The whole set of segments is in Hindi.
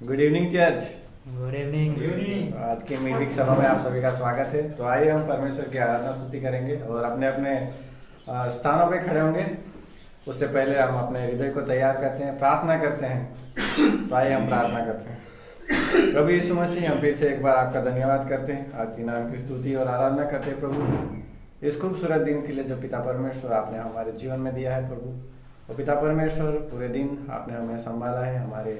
Good evening church. Good evening. आज की मिडवीक सभा में आप सभी का स्वागत है। तो आइए हम परमेश्वर की आराधना स्तुति करेंगे और अपने अपने स्थानों पे खड़े होंगे। उससे पहले हम अपने हृदय को तैयार करते हैं, प्रार्थना करते हैं। तो आइए हम प्रार्थना करते हैं। प्रभु यीशु मसीह, हम फिर से एक बार आपका धन्यवाद करते हैं, आपके नाम की स्तुति और आराधना करते हैं प्रभु, इस खूबसूरत दिन के लिए जो पिता परमेश्वर आपने हमारे जीवन में दिया है प्रभु। और पिता परमेश्वर, पूरे दिन आपने हमें संभाला है, हमारे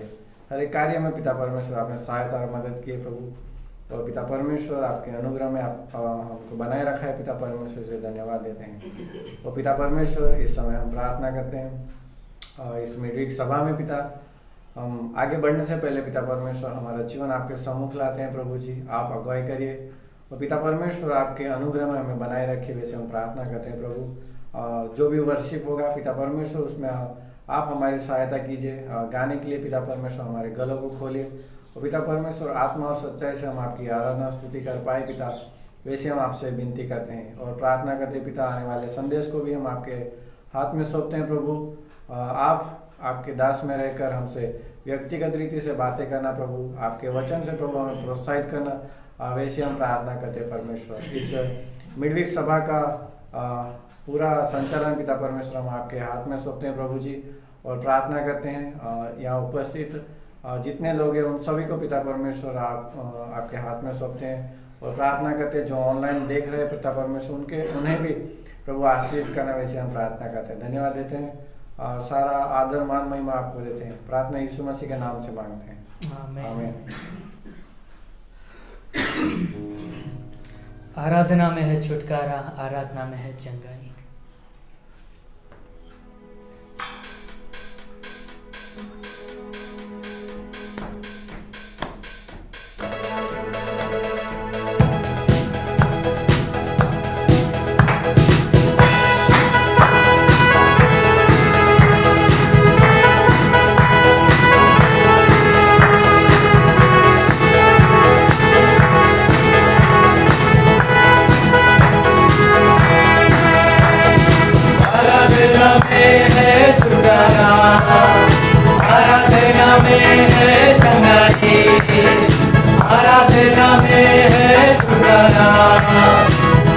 हर एक कार्य में पिता परमेश्वर आपने सहायता और मदद की है प्रभु। और पिता परमेश्वर, आपके अनुग्रह में आप हमको बनाए रखा है। पिता परमेश्वर से धन्यवाद देते हैं। और पिता परमेश्वर, इस समय हम प्रार्थना करते हैं और इस मिडवीक सभा में पिता, हम आगे बढ़ने से पहले पिता परमेश्वर हमारा जीवन आपके सम्मुख लाते हैं प्रभु जी। आप अगुवाई करिए और पिता परमेश्वर आपके अनुग्रह में हमें बनाए रखिए, वैसे हम प्रार्थना करते हैं प्रभु। जो भी वर्शिप होगा पिता परमेश्वर, उसमें आप हमारी सहायता कीजिए। गाने के लिए पिता परमेश्वर हमारे गलों को खोलिए और पिता परमेश्वर आत्मा और सच्चाई से हम आपकी आराधना स्तुति कर पाए पिता, वैसे हम आपसे विनती करते हैं और प्रार्थना करते हैं पिता। आने वाले संदेश को भी हम आपके हाथ में सौंपते हैं प्रभु। आप आपके दास में रहकर हमसे व्यक्तिगत रीति से बातें करना प्रभु, आपके वचन से प्रभु हमें प्रोत्साहित करना, वैसे हम प्रार्थना करते हैं परमेश्वर। इस मिडवीक सभा का पूरा संचालन पिता परमेश्वर हम आपके हाथ में सौंपते हैं प्रभु जी। और प्रार्थना करते हैं यहाँ उपस्थित जितने लोग हैं उन सभी को पिता परमेश्वर आपके हाथ में सौंपते हैं। और प्रार्थना करते हैं जो ऑनलाइन देख रहे हैं पिता परमेश्वर, उन्हें भी प्रभु आशीर्वाद करना, वैसे हम प्रार्थना करते हैं। धन्यवाद देते हैं, सारा आदर मान महिमा आपको देते हैं। प्रार्थना यीशु मसीह के नाम से मांगते हैं, आमीन। आराधना में है छुटकारा, आराधना में है चंगाई।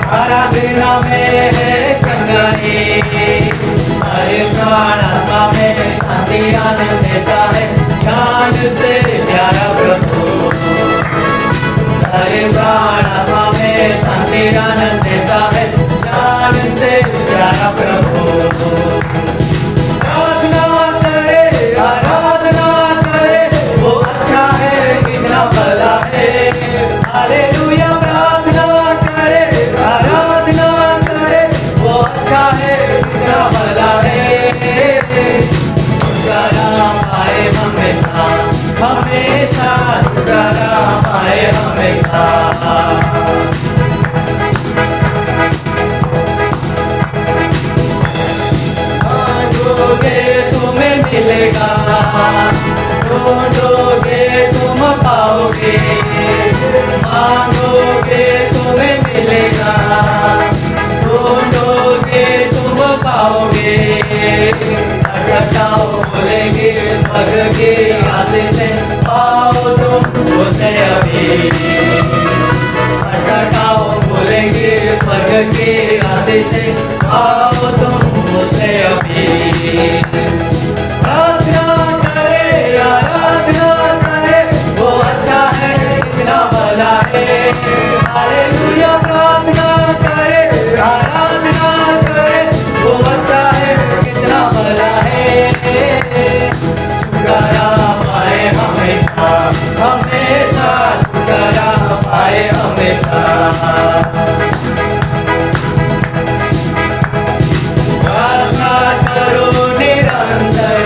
आराधना में है चंगाई, सारे प्राण आत्मा में शांति आनंद देता है, जान से प्यारा प्रभु। सारे प्राण आत्मा में शांति आनंद देता है, जान से प्यारा प्रभु। आराधना करे, वो अच्छा है, कितना भला है। हालेलुया। प्रार्थना करे, आराधना करे, वो अच्छा है, कितना भला है। छुटकारा पाए हमेशा, हमेशा छुटकारा पाए हमेशा। मांगोगे तुम्हें मिलेगा, ढूंढोगे तुम पाओगे। मांगोगे तुम्हें मिलेगा, ढूंढोगे तुम पाओगे। खटखटाओ खोलेंगे स्वर्ग की आशीषें, पाओ तुम उसे अभी। खटखटाओ खोलेंगे स्वर्ग की आशीषें, पाओ तुम उसे अभी। प्रार्थना करे, आराधना करे, वो अच्छा है, कितना भला है। हालेलुया। प्रार्थना करे, आराधना करे, वो अच्छा है, कितना भला है। छुटकारा पाए हमेशा, हमेशा छुटकारा पाए हमेशा। प्रार्थना करो निरंतर,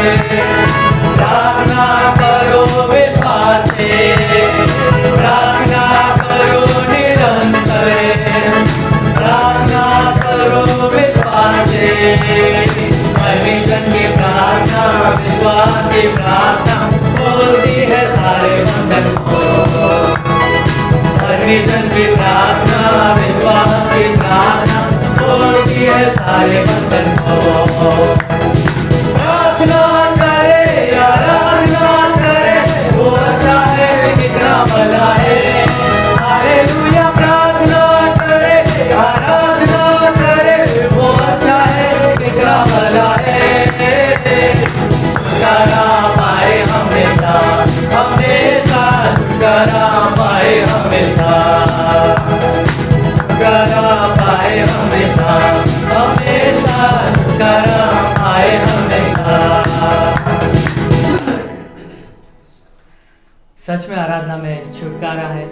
सच में आराधना में छुटकारा है,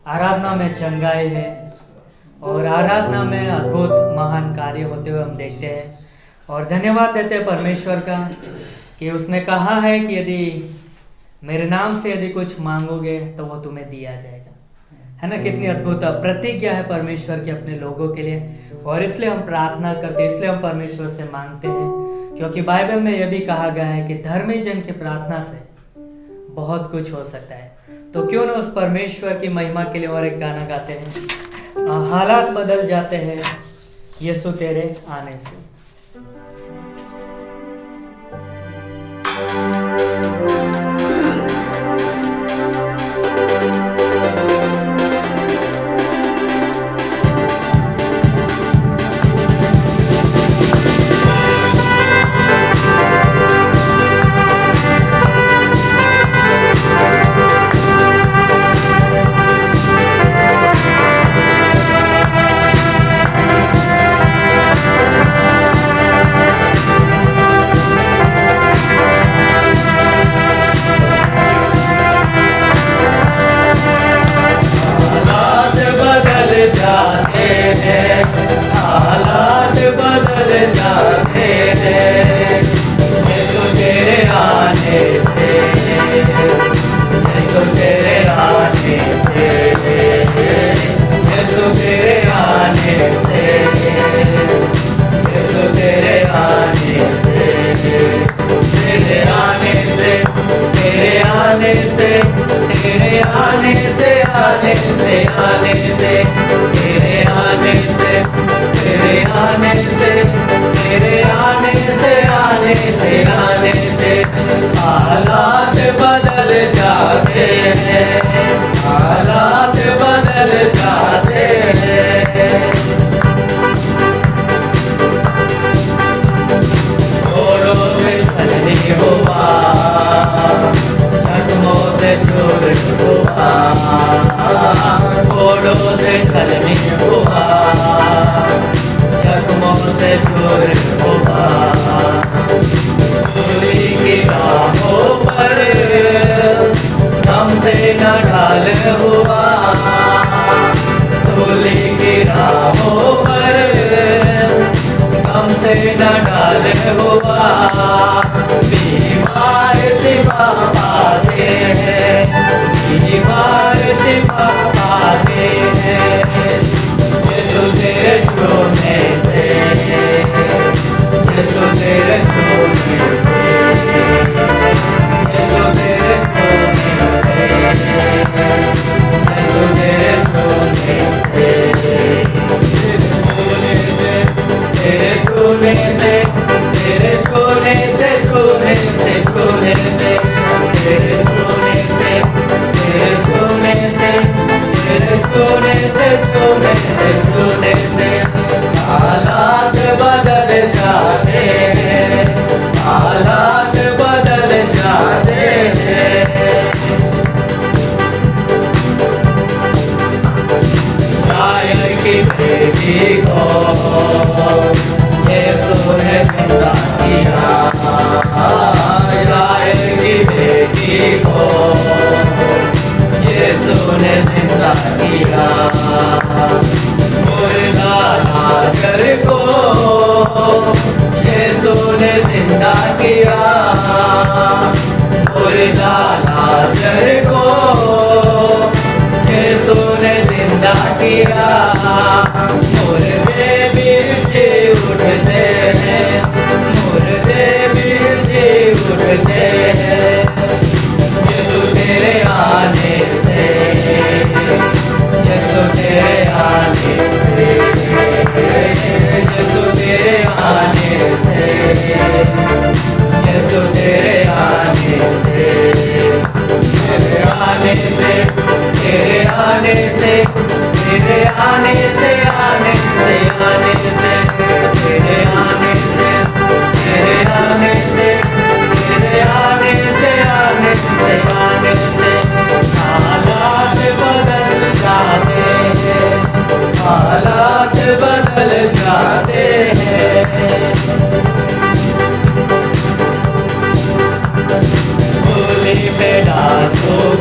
आराधना में चंगाई है और आराधना में अद्भुत महान कार्य होते हुए हम देखते हैं। और धन्यवाद देते हैं परमेश्वर का कि उसने कहा है कि यदि मेरे नाम से यदि कुछ मांगोगे तो वो तुम्हें दिया जाएगा, है ना। कितनी अद्भुत प्रतिज्ञा है परमेश्वर की अपने लोगों के लिए। और इसलिए हम प्रार्थना करते हैं, इसलिए हम परमेश्वर से मांगते हैं, क्योंकि बाइबल में यह भी कहा गया है कि धर्मी जन की प्रार्थना से बहुत कुछ हो सकता है। तो क्यों ना उस परमेश्वर की महिमा के लिए और एक गाना गाते हैं, हालात बदल जाते हैं यीशु तेरे आने से। हालात बदल जाते हैं यीशु तेरे आने से, यीशु तेरे आने से, यीशु तेरे आने से, यीशु तेरे आने से, तेरे आने से, तेरे आने से, तेरे आने से, आने से, आने से, तेरे आने से, तेरे आने से, तेरे आने से, आने से, आने से, हालात बदल जाते हैं, हालात बदल जाते हैं। घोड़ों से छलनी हुआ, जख्मों से चूर हुआ, घोड़ों से छलनी हुआ, जख्मों से चूर हुआ, सूली की राहों पर दम से न ढाल हुआ, सूली की राहों पर दम से न ढाल हुआ, बीमार सिपा पाते हैं, बीमार सिपा पाते हैं, यीशु तेरे छूने से, यीशु तेरे छूने से, यीशु तेरे छूने से, यीशु तेरे छूने से, तेरे छूने से, तेरे छूने से, छूने से, छूने से, तेरे छूने से, तेरे छूने से, तेरे छूने से, छूने से, छूने से, हालात बदल जाते हैं, हालात बदल जाते हैं। शायर की बेटी को यीशु ने जिंदा किया, शायर की बेटी को यीशु ने जिंदा किया, मुर्दा लाजर को यीशु ने जिंदा किया, मुर्दा लाजर को यीशु ने जिंदा किया, मुर्दे भी जी उठते हैं, मुर्दे भी जी उठते हैं, यीशु तेरे आने से, यीशु तेरे आने से, यीशु तेरे आने से, यीशु तेरे आने से, तेरे आने से, तेरे आने से, तेरे आने से, आने से, आने से, तेरे आने से, तेरे आने से, तेरे आने से, आने से, आने से, हालात बदल जाते हैं, हालात बदल जाते हैं। सूली पे डालो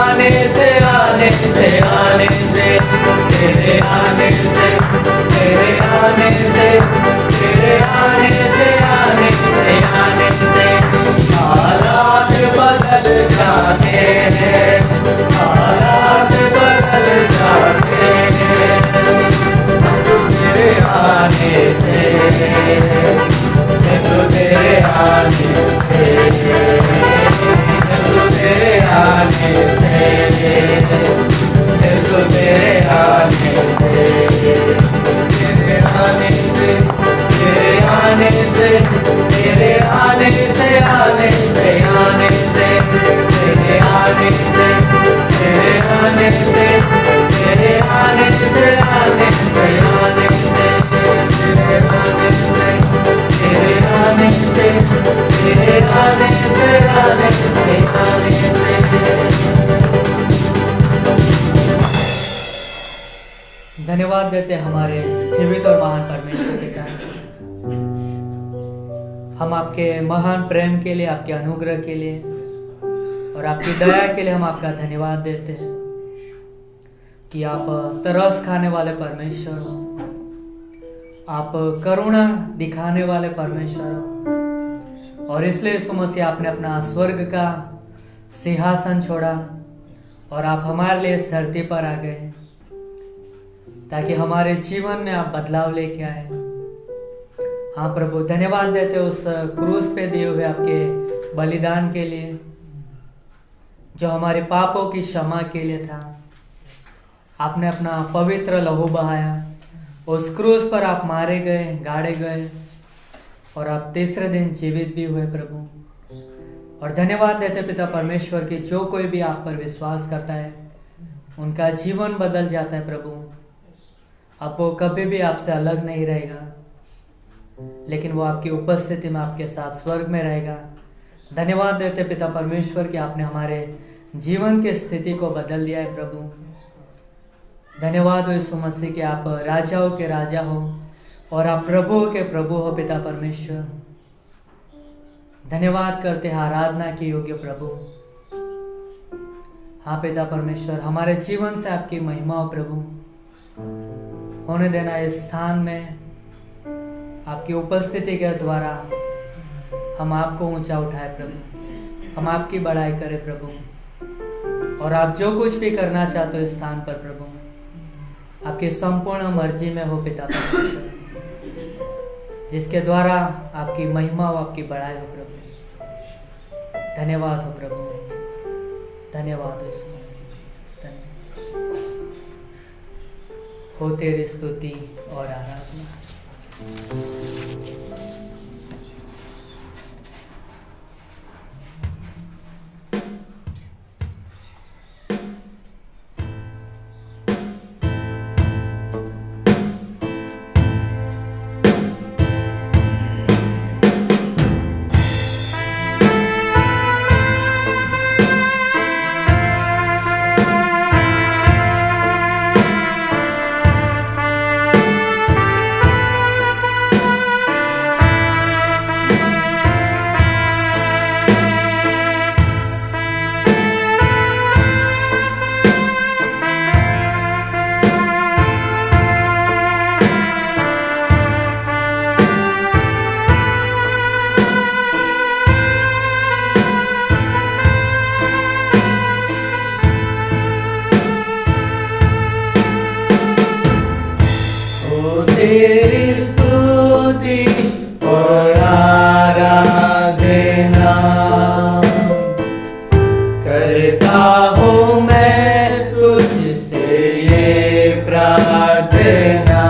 आने से आने से आने से तेरे आने से तेरे आने से तेरे आने से आने से आने से हालात बदल जाते हैं हालात बदल जाते हैं तेरे आने से यीशु तेरे आने से यीशु तेरे आने से यीशु तेरे आने से तेरे आने से तेरे आने से तेरे आने से आने से आने से तेरे आने से तेरे आने से तेरे आने से आने से आने से तेरे आने से तेरे आने से तेरे आने से आने से आने से धन्यवाद देते हैं हमारे जीवित और महान परमेश्वर पिता। हम आपके महान प्रेम के लिए, आपके अनुग्रह के लिए और आपकी दया के लिए हम आपका धन्यवाद देते हैं कि आप तरस खाने वाले परमेश्वर हो, आप करुणा दिखाने वाले परमेश्वर हो। और इसलिए यीशु मसीह आपने अपना स्वर्ग का सिंहासन छोड़ा और आप हमारे लिए इस धरती पर आ गए ताकि हमारे जीवन में आप बदलाव लेके आए। हाँ प्रभु, धन्यवाद देते उस क्रूस पे दिए हुए आपके बलिदान के लिए जो हमारे पापों की क्षमा के लिए था। आपने अपना पवित्र लहू बहाया, उस क्रूस पर आप मारे गए, गाड़े गए और आप तीसरे दिन जीवित भी हुए प्रभु। और धन्यवाद देते पिता परमेश्वर की जो कोई भी आप पर विश्वास करता है उनका जीवन बदल जाता है प्रभु। अब वो कभी भी आपसे अलग नहीं रहेगा, लेकिन वो आपकी उपस्थिति में आपके साथ स्वर्ग में रहेगा। धन्यवाद देते पिता परमेश्वर कि आपने हमारे जीवन की स्थिति को बदल दिया है प्रभु। धन्यवाद हो यीशु मसीह कि आप राजाओं के राजा हो और आप प्रभुओं के प्रभु हो पिता परमेश्वर। धन्यवाद करते हैं आराधना के योग्य प्रभु। हाँ पिता परमेश्वर, हमारे जीवन से आपकी महिमा हो प्रभु। होने देना इस स्थान में आपकी उपस्थिति के द्वारा हम आपको ऊंचा उठाए प्रभु, हम आपकी बड़ाई करें प्रभु। और आप जो कुछ भी करना चाहते हो इस स्थान पर प्रभु, आपकी संपूर्ण मर्जी में हो पिता परमेश्वर, जिसके द्वारा आपकी महिमा हो, आपकी बड़ाई हो प्रभु। धन्यवाद हो प्रभु, धन्यवाद हो यीशु मसीह। हो तेरी स्तुति और आराधना। तेरी स्तुति और आराधना करता हूँ मैं तुझसे ये प्रार्थना।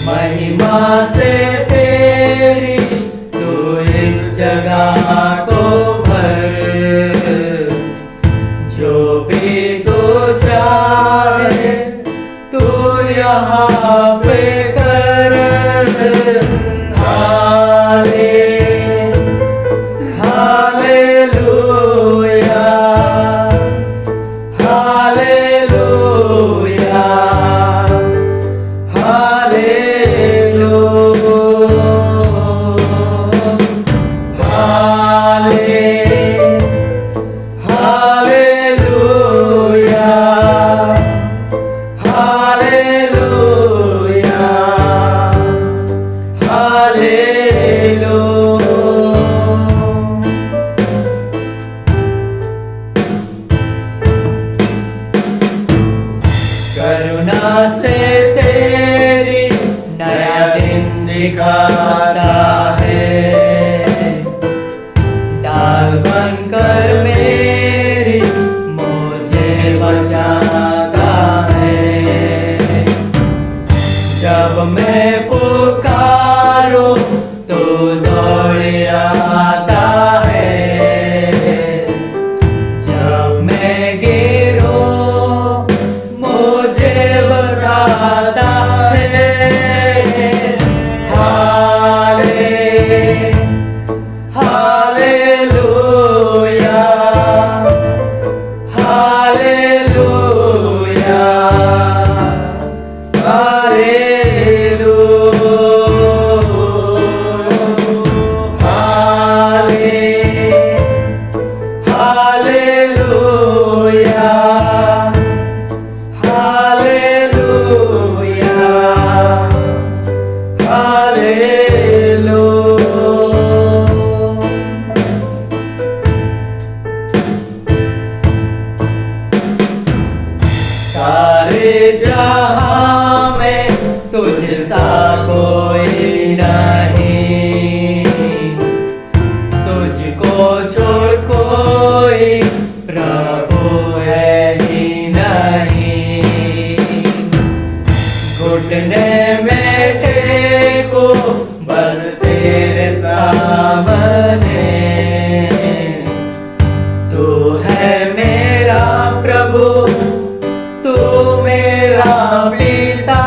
महिमा से तेरी तू इस जगह को भर, जो भी तू चाहे यहाँ पे कर। हालेलुया हालेलुया हालेलुया से तेरी नया दिन दिखाता है, ढाल बनकर मेरी मुझे बचाता है। जब मैं पुकारूं तो दौड़ आता है, जब मैं गिरूं मुझे बताता है। सारे जहां में तुझसा कोई नहीं, तुझको छोड़ कोई प्रभु है ही नहीं। घुटने में टेको बस तेरे सामने, तू है मेरा प्रभु, तू मेरा पिता।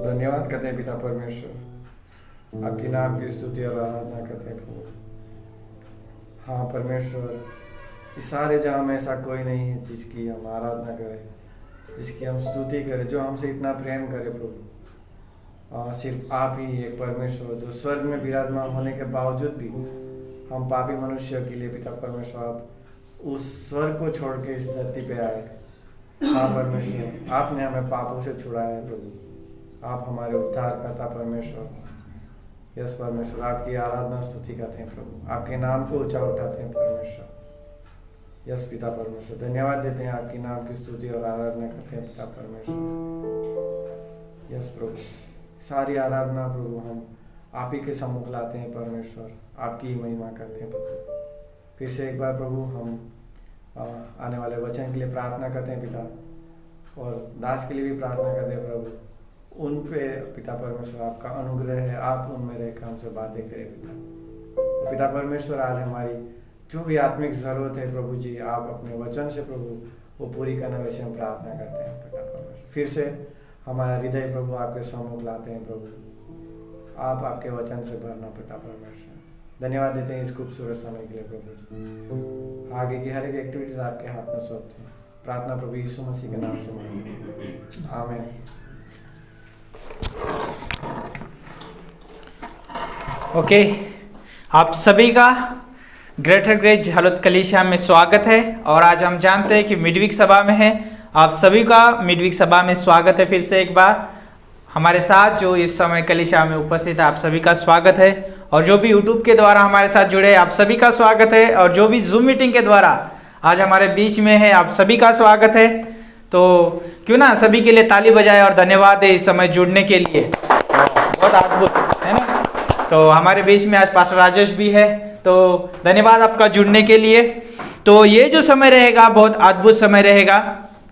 धन्यवाद करते हैं पिता परमेश्वर, आपके नाम की स्तुति और आराधना करते हैं प्रभु। हाँ परमेश्वर, इस सारे जहां में ऐसा कोई नहीं है जिसकी हम आराधना करें, जिसकी हम स्तुति करें, जो हमसे इतना प्रेम करे प्रभु। सिर्फ आप ही एक परमेश्वर, जो स्वर्ग में विराजमान होने के बावजूद भी हम पापी मनुष्य के लिए पिता परमेश्वर आप उस स्वर्ग को छोड़ के इस धरती पे आए। हाँ परमेश्वर, आपने हमें पापों से छुड़ाया है प्रभु, आप हमारे उद्धार करता परमेश्वर। यस परमेश्वर, आपकी आराधना स्तुति करते हैं प्रभु, आपके नाम को ऊंचा उठाते हैं परमेश्वर। यस पिता परमेश्वर, धन्यवाद देते हैं, आपकी नाम की स्तुति और आराधना करते हैं पिता परमेश्वर। यस प्रभु, सारी आराधना प्रभु हम आप ही के सम्मुख लाते हैं परमेश्वर, आपकी ही महिमा करते हैं प्रभु। फिर से एक बार प्रभु हम आने वाले वचन के लिए प्रार्थना करते हैं पिता, और दास के लिए भी प्रार्थना करते हैं प्रभु। उन पे पिता परमेश्वर आपका अनुग्रह है, आप उनमें रहकर हमसे बातें करें पिता। पिता परमेश्वर, आज हमारी जो भी आत्मिक जरूरत है प्रभु जी, आप अपने वचन से प्रभु वो पूरी करने वैसे हम प्रार्थना करते हैं पिता परमेश्वर। फिर से हमारा हृदय प्रभु आपके सम्मुख लाते हैं प्रभु, आप आपके वचन से भरना पिता परमेश्वर। धन्यवाद देते हैं इस खूबसूरत समय के लिए प्रभु जी। आगे की हर एक एक्टिविटीज आपके हाथ में सौंपते हैं। प्रार्थना प्रभु यीशु मसीह के नाम से मांगते हैं, आमीन। ओके, आप सभी का ग्रेटर ग्रेस झालोद कलीसिया में स्वागत है। और आज हम जानते हैं कि मिडवीक सभा में है। आप सभी का मिडवीक सभा में स्वागत है। फिर से एक बार हमारे साथ जो इस समय कलीसिया में उपस्थित है, आप सभी का स्वागत है। और जो भी यूट्यूब के द्वारा हमारे साथ जुड़े हैं, आप सभी का स्वागत है। और जो भी जूम मीटिंग के द्वारा आज हमारे बीच में है, आप सभी का स्वागत है। तो क्यों ना सभी के लिए ताली बजाए और धन्यवाद है इस समय जुड़ने के लिए। बहुत अद्भुत है ना। तो हमारे बीच में आज पास्टर राजेश भी है, तो धन्यवाद आपका जुड़ने के लिए। तो ये जो समय रहेगा बहुत अद्भुत समय रहेगा,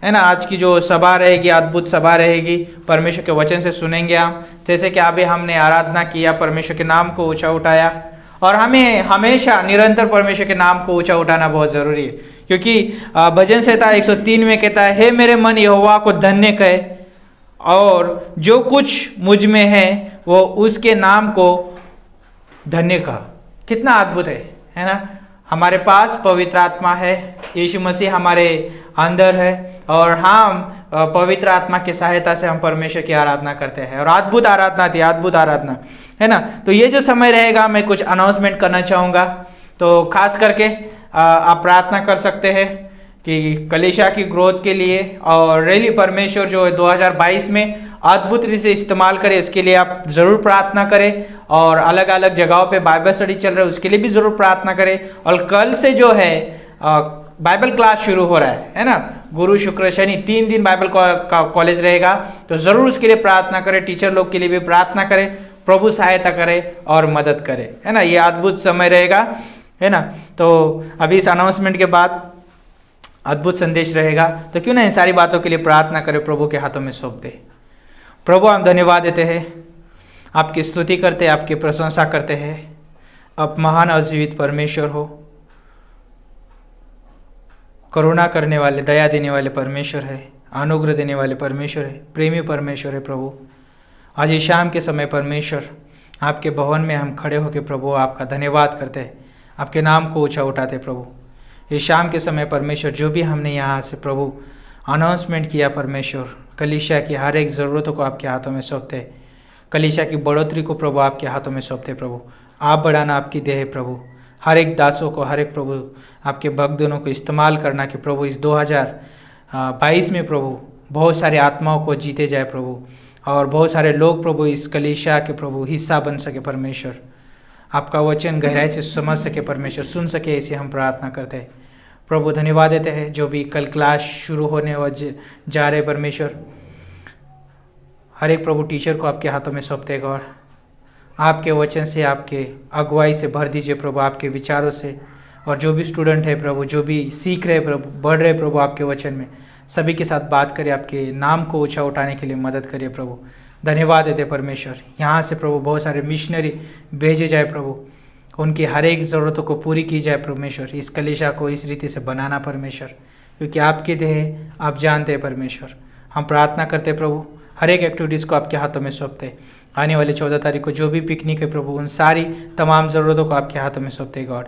है ना। आज की जो सभा रहेगी अद्भुत सभा रहेगी। परमेश्वर के वचन से सुनेंगे हम। जैसे कि अभी हमने आराधना किया, परमेश्वर के नाम को ऊंचा उठाया। और हमें हमेशा निरंतर परमेश्वर के नाम को ऊंचा उठाना बहुत ज़रूरी है, क्योंकि भजन संहिता 103 में कहता है, हे मेरे मन यहोवा को धन्य कहे और जो कुछ मुझ में है वो उसके नाम को धन्य कहा। कितना अद्भुत है ना। हमारे पास पवित्र आत्मा है, यीशु मसीह हमारे अंदर है और हम पवित्र आत्मा की सहायता से हम परमेश्वर की आराधना करते हैं। और अद्भुत आराधना थी, अद्भुत आराधना, है ना। तो ये जो समय रहेगा मैं कुछ अनाउंसमेंट करना चाहूँगा। तो खास करके आप प्रार्थना कर सकते हैं कि कलीसिया की ग्रोथ के लिए और रैली परमेश्वर जो 2022 में अद्भुत रीति से इस्तेमाल करें, इसके लिए आप ज़रूर प्रार्थना करें। और अलग अलग जगहों पे बाइबल स्टडी चल रहा है, उसके लिए भी ज़रूर प्रार्थना करें। और कल से जो है बाइबल क्लास शुरू हो रहा है ना। गुरु शुक्र शनि 3 दिन बाइबल का कॉलेज रहेगा, तो ज़रूर उसके लिए प्रार्थना करें। टीचर लोग के लिए भी प्रार्थना करें, प्रभु सहायता करे और मदद करे, है ना। ये अद्भुत समय रहेगा, है ना। तो अभी इस अनाउंसमेंट के बाद अद्भुत संदेश रहेगा। तो क्यों ना इन सारी बातों के लिए प्रार्थना करें, प्रभु के हाथों में सौंप दे। प्रभु हम धन्यवाद देते हैं, आपकी स्तुति करते हैं, आपकी प्रशंसा करते हैं। आप महान अजीवित परमेश्वर हो, करुणा करने वाले, दया देने वाले परमेश्वर है, अनुग्रह देने वाले परमेश्वर है, प्रेमी परमेश्वर है। प्रभु आज इस शाम के समय परमेश्वर आपके भवन में हम खड़े होकर प्रभु आपका धन्यवाद करते हैं, आपके नाम को ऊंचा उठाते प्रभु। इस शाम के समय परमेश्वर जो भी हमने यहाँ से प्रभु अनाउंसमेंट किया परमेश्वर, कलीसिया की हर एक ज़रूरतों को आपके हाथों में सौंपते, कलीसिया की बढ़ोतरी को प्रभु आपके हाथों में सौंपते प्रभु। आप बढ़ाना आपकी देह है प्रभु। हर एक दासों को, हर एक प्रभु आपके भक्तजनों को इस्तेमाल करना कि प्रभु इस 2022 में प्रभु बहुत सारे आत्माओं को जीते जाए प्रभु, और बहुत सारे लोग प्रभु इस कलीसिया के प्रभु हिस्सा बन सके परमेश्वर। आपका वचन गहराई से समझ सके परमेश्वर, सुन सके, ऐसे हम प्रार्थना करते हैं प्रभु। धन्यवाद देते हैं जो भी कल क्लास शुरू होने जा रहे परमेश्वर, हर एक प्रभु टीचर को आपके हाथों में सौंपते गौर। आपके वचन से, आपके अगुवाई से भर दीजिए प्रभु, आपके विचारों से। और जो भी स्टूडेंट है प्रभु, जो भी सीख रहे प्रभु, बढ़ रहे प्रभु आपके वचन में, सभी के साथ बात करिए, आपके नाम को ऊंचा उठाने के लिए मदद करिए प्रभु। धन्यवाद देते परमेश्वर। यहाँ से प्रभु बहुत सारे मिशनरी भेजे जाए प्रभु, उनकी हर एक ज़रूरतों को पूरी की जाए परमेश्वर। इस कलीसिया को इस रीति से बनाना परमेश्वर, क्योंकि आपके देह आप जानते हैं परमेश्वर। हम प्रार्थना करते प्रभु, हर एक एक्टिविटीज़ को आपके हाथों में सौंपते। आने वाले 14 तारीख को जो भी पिकनिक है प्रभु, उन सारी तमाम ज़रूरतों को आपके हाथों में सौंपते गॉड।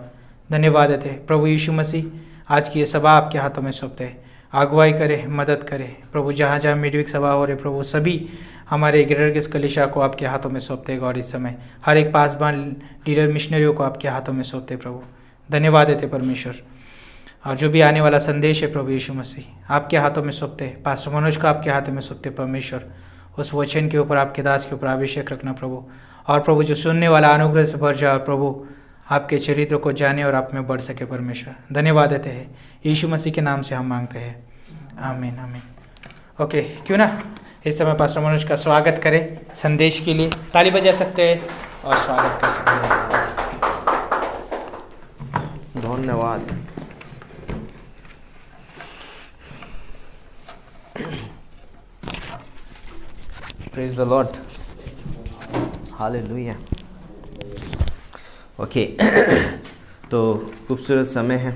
धन्यवाद देते प्रभु यीशु मसीह। आज की ये सभा आपके हाथों में सौंपते, अगुवाई करे, मदद करे प्रभु। जहाँ जहाँ मिडवीक सभा हो रहे प्रभु, सभी हमारे ग्रेटर ग्रेस कलीसिया को आपके हाथों में सौंपते गॉड। इस समय हर एक पासबान लीडर मिशनरियों को आपके हाथों में सौंपते प्रभु। धन्यवाद देते परमेश्वर। और जो भी आने वाला संदेश है प्रभु यीशु मसीह आपके हाथों में सौंपते, पास्टर मनोज को आपके हाथों में सौंपते परमेश्वर। उस वचन के ऊपर, आपके दास के ऊपर अभिषेक रखना प्रभु। और प्रभु जो सुनने वाला अनुग्रह से भर जाए प्रभु, आपके चरित्र को जाने और आप में बढ़ सके परमेश्वर। धन्यवाद देते हैं यीशु मसीह के नाम से हम मांगते हैं, आमीन आमीन। ओके, क्यों ना इस समय पास्टर मनोज का स्वागत करें संदेश के लिए। ताली बजा सकते हैं और स्वागत कर सकते हैं। धन्यवाद। Praise the Lord, hallelujah. Okay, तो खूबसूरत समय है।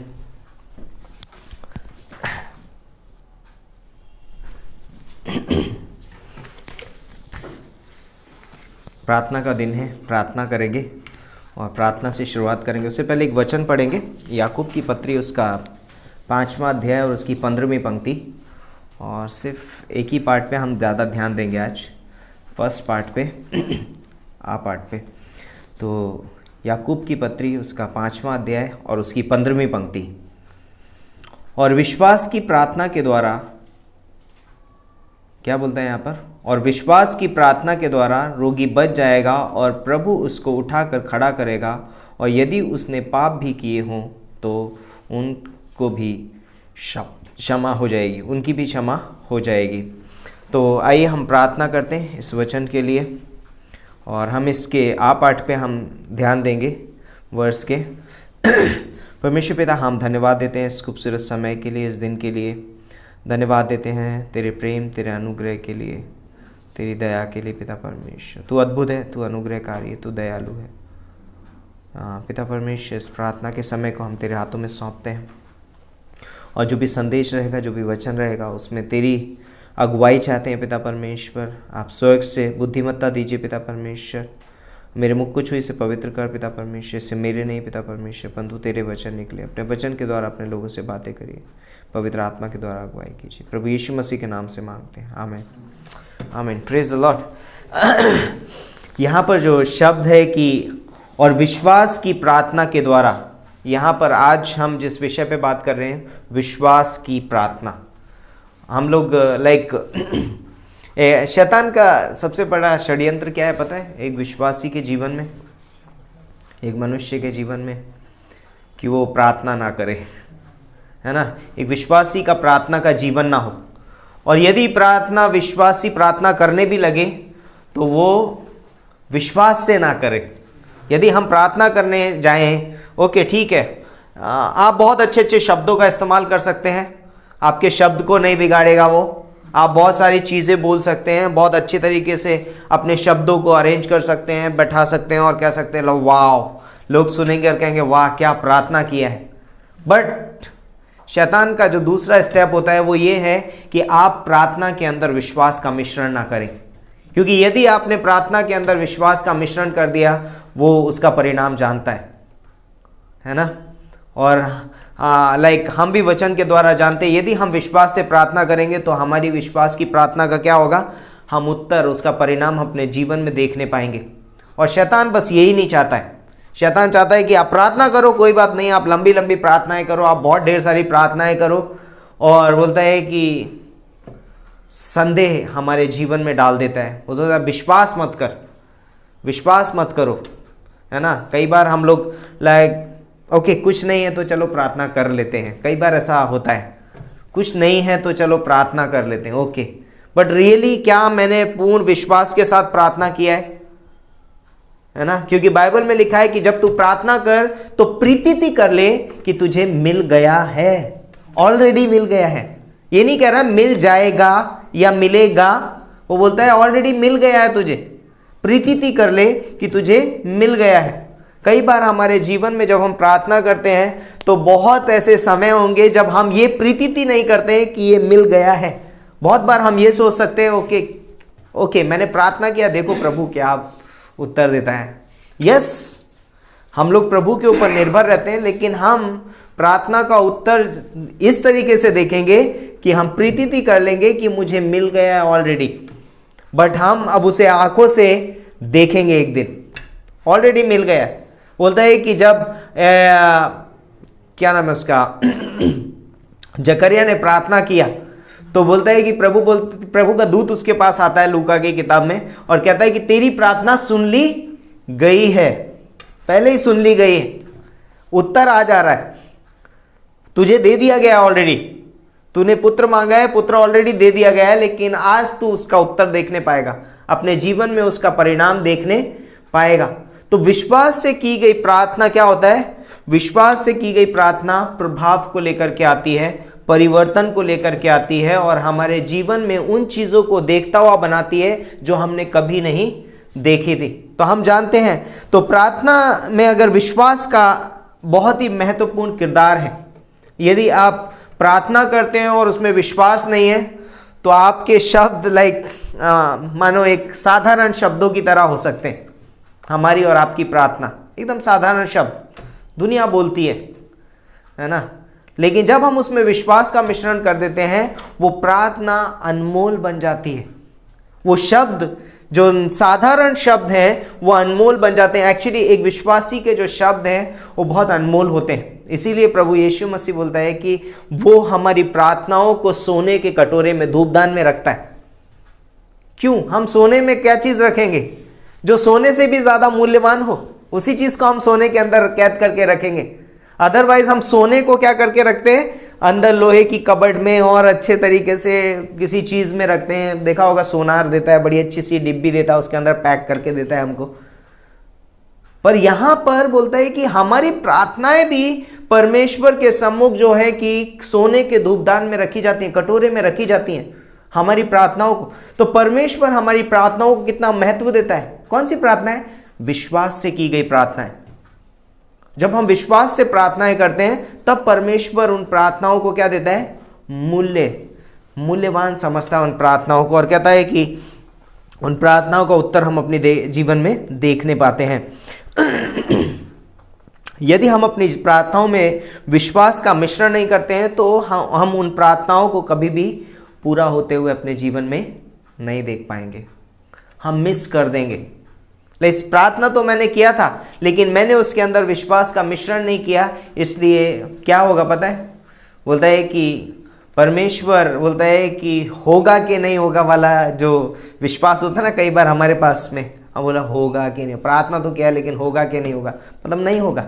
प्रार्थना का दिन है, प्रार्थना करेंगे और प्रार्थना से शुरुआत करेंगे। उससे पहले एक वचन पढ़ेंगे, याकूब की पत्री उसका 5वां अध्याय और उसकी 15वीं पंक्ति। और सिर्फ एक ही पार्ट पे हम ज़्यादा ध्यान देंगे आज, फर्स्ट पार्ट पे आ पार्ट पे। तो याकूब की पत्री उसका 5वां अध्याय और उसकी 15वीं पंक्ति। और विश्वास की प्रार्थना के द्वारा, क्या बोलता है यहाँ पर, और विश्वास की प्रार्थना के द्वारा रोगी बच जाएगा और प्रभु उसको उठाकर खड़ा करेगा, और यदि उसने पाप भी किए हों तो उनको भी क्षमा हो जाएगी, उनकी भी क्षमा हो जाएगी। तो आइए हम प्रार्थना करते हैं इस वचन के लिए, और हम इसके आ पाठ पे हम ध्यान देंगे वर्ष के। परमेश्वर पिता, हम धन्यवाद देते हैं इस खूबसूरत समय के लिए, इस दिन के लिए धन्यवाद देते हैं, तेरे प्रेम, तेरे अनुग्रह के लिए, तेरी दया के लिए। पिता परमेश्वर, तू अद्भुत है, तू अनुग्रहकारी है, तू दयालु है। पिता परमेश्वर, इस प्रार्थना के समय को हम तेरे हाथों में सौंपते हैं, और जो भी संदेश रहेगा, जो भी वचन रहेगा, उसमें तेरी अगुवाई चाहते हैं। पिता परमेश्वर, आप स्वर्ग से बुद्धिमत्ता दीजिए। पिता परमेश्वर, मेरे मुख कुछ हुई से पवित्र कर। पिता परमेश्वर, से मेरे नहीं पिता परमेश्वर, परंतु तेरे वचन निकले। अपने वचन के द्वारा अपने लोगों से बातें करिए, पवित्र आत्मा के द्वारा अगुवाई कीजिए। प्रभु यीशु मसीह के नाम से मांगते हैं, आमीन, आमीन। Praise the Lord. यहाँ पर जो शब्द है कि और विश्वास की प्रार्थना के द्वारा, यहाँ पर आज हम जिस विषय पे बात कर रहे हैं, विश्वास की प्रार्थना। हम लोग शैतान का सबसे बड़ा षड्यंत्र क्या है पता है? एक विश्वासी के जीवन में, एक मनुष्य के जीवन में, कि वो प्रार्थना ना करे, है ना। एक विश्वासी का प्रार्थना का जीवन ना हो, और यदि विश्वासी प्रार्थना करने भी लगे तो वो विश्वास से ना करे। यदि हम प्रार्थना करने जाएं, ओके ठीक है, आप बहुत अच्छे अच्छे शब्दों का इस्तेमाल कर सकते हैं, आपके शब्द को नहीं बिगाड़ेगा वो। आप बहुत सारी चीज़ें बोल सकते हैं, बहुत अच्छे तरीके से अपने शब्दों को अरेंज कर सकते हैं, बैठा सकते हैं, और कह सकते हैं लो वाह, लोग सुनेंगे और कहेंगे वाह क्या प्रार्थना किया है। बट शैतान का जो दूसरा स्टेप होता है वो ये है कि आप प्रार्थना के अंदर विश्वास का मिश्रण ना करें, क्योंकि यदि आपने प्रार्थना के अंदर विश्वास का मिश्रण कर दिया, वो उसका परिणाम जानता है ना। और हम भी वचन के द्वारा जानते हैं, यदि हम विश्वास से प्रार्थना करेंगे तो हमारी विश्वास की प्रार्थना का क्या होगा, हम उत्तर, उसका परिणाम अपने जीवन में देखने पाएंगे। और शैतान बस यही नहीं चाहता है। शैतान चाहता है कि आप प्रार्थना करो, कोई बात नहीं, आप लंबी लंबी प्रार्थनाएं करो, आप बहुत ढेर सारी प्रार्थनाएं करो, और बोलता है कि संदेह हमारे जीवन में डाल देता है। वो सोचता है विश्वास मत कर, विश्वास मत करो, है ना। कई बार हम लोग ओके कुछ नहीं है तो चलो प्रार्थना कर लेते हैं, कई बार ऐसा होता है, कुछ नहीं है तो चलो प्रार्थना कर लेते हैं, ओके। बट रियली क्या मैंने पूर्ण विश्वास के साथ प्रार्थना किया है ना। क्योंकि बाइबल में लिखा है कि जब तू प्रार्थना कर तो प्रीति कर ले कि तुझे मिल गया है, ऑलरेडी मिल गया है। ये नहीं कह रहा मिल जाएगा या मिलेगा, वो बोलता है ऑलरेडी मिल गया है तुझे, प्रीति कर ले कि तुझे मिल गया है। कई बार हमारे जीवन में जब हम प्रार्थना करते हैं तो बहुत ऐसे समय होंगे जब हम ये प्रीति नहीं करते हैं कि ये मिल गया है। बहुत बार हम ये सोच सकते हैं ओके मैंने प्रार्थना किया, देखो प्रभु क्या उत्तर देता है। यस, हम लोग प्रभु के ऊपर निर्भर रहते हैं, लेकिन हम प्रार्थना का उत्तर इस तरीके से देखेंगे कि हम प्रीति कर लेंगे कि मुझे मिल गया है ऑलरेडी, बट हम अब उसे आंखों से देखेंगे एक दिन, ऑलरेडी मिल गया है। बोलता है कि जब क्या नाम है उसका जकरिया ने प्रार्थना किया तो बोलता है कि प्रभु का दूत उसके पास आता है लूका की किताब में, और कहता है कि तेरी प्रार्थना सुन ली गई है, पहले ही सुन ली गई है, उत्तर आ जा रहा है, तुझे दे दिया गया ऑलरेडी। तूने पुत्र मांगा है, पुत्र ऑलरेडी दे दिया गया है, लेकिन आज तू उसका उत्तर देखने पाएगा, अपने जीवन में उसका परिणाम देखने पाएगा। तो विश्वास से की गई प्रार्थना क्या होता है? विश्वास से की गई प्रार्थना प्रभाव को लेकर के आती है, परिवर्तन को लेकर के आती है, और हमारे जीवन में उन चीज़ों को देखता हुआ बनाती है जो हमने कभी नहीं देखी थी। तो हम जानते हैं, तो प्रार्थना में अगर विश्वास का बहुत ही महत्वपूर्ण किरदार है। यदि आप प्रार्थना करते हैं और उसमें विश्वास नहीं है तो आपके शब्द मानो एक साधारण शब्दों की तरह हो सकते हैं, हमारी और आपकी प्रार्थना एकदम साधारण शब्द दुनिया बोलती है ना, लेकिन जब हम उसमें विश्वास का मिश्रण कर देते हैं वो प्रार्थना अनमोल बन जाती है। वो शब्द जो साधारण शब्द हैं वो अनमोल बन जाते हैं। एक्चुअली एक विश्वासी के जो शब्द हैं वो बहुत अनमोल होते हैं। इसीलिए प्रभु यीशु मसीह बोलता है कि वो हमारी प्रार्थनाओं को सोने के कटोरे में धूपदान में रखता है। क्यों? हम सोने में क्या चीज रखेंगे? जो सोने से भी ज्यादा मूल्यवान हो, उसी चीज को हम सोने के अंदर कैद करके रखेंगे। अदरवाइज हम सोने को क्या करके रखते हैं? अंदर लोहे की कबर्ड में और अच्छे तरीके से किसी चीज में रखते हैं। देखा होगा सोनार देता है, बड़ी अच्छी सी डिब्बी देता है, उसके अंदर पैक करके देता है हमको। पर यहां पर बोलता है कि हमारी प्रार्थनाएं भी परमेश्वर के सम्मुख जो है कि सोने के धूपदान में रखी जाती हैं, कटोरे में रखी जाती हैं हमारी प्रार्थनाओं को। तो परमेश्वर हमारी प्रार्थनाओं को कितना महत्व देता है। कौन सी प्रार्थनाएं? विश्वास से की गई प्रार्थनाएं। जब हम विश्वास से प्रार्थनाएं करते हैं तब परमेश्वर उन प्रार्थनाओं को क्या देता है? मूल्यवान समझता है उन प्रार्थनाओं को, और कहता है कि उन प्रार्थनाओं का उत्तर हम अपने जीवन में देखने पाते हैं। यदि हम अपनी प्रार्थनाओं में विश्वास का मिश्रण नहीं करते हैं तो हम उन प्रार्थनाओं को कभी भी पूरा होते हुए अपने जीवन में नहीं देख पाएंगे, हम मिस कर देंगे। इस प्रार्थना तो मैंने किया था लेकिन मैंने उसके अंदर विश्वास का मिश्रण नहीं किया, इसलिए क्या होगा पता है? बोलता है कि परमेश्वर बोलता है कि होगा कि नहीं होगा वाला जो विश्वास होता है ना कई बार हमारे पास में, हम बोला होगा कि नहीं, प्रार्थना तो किया लेकिन होगा कि नहीं होगा, मतलब नहीं होगा।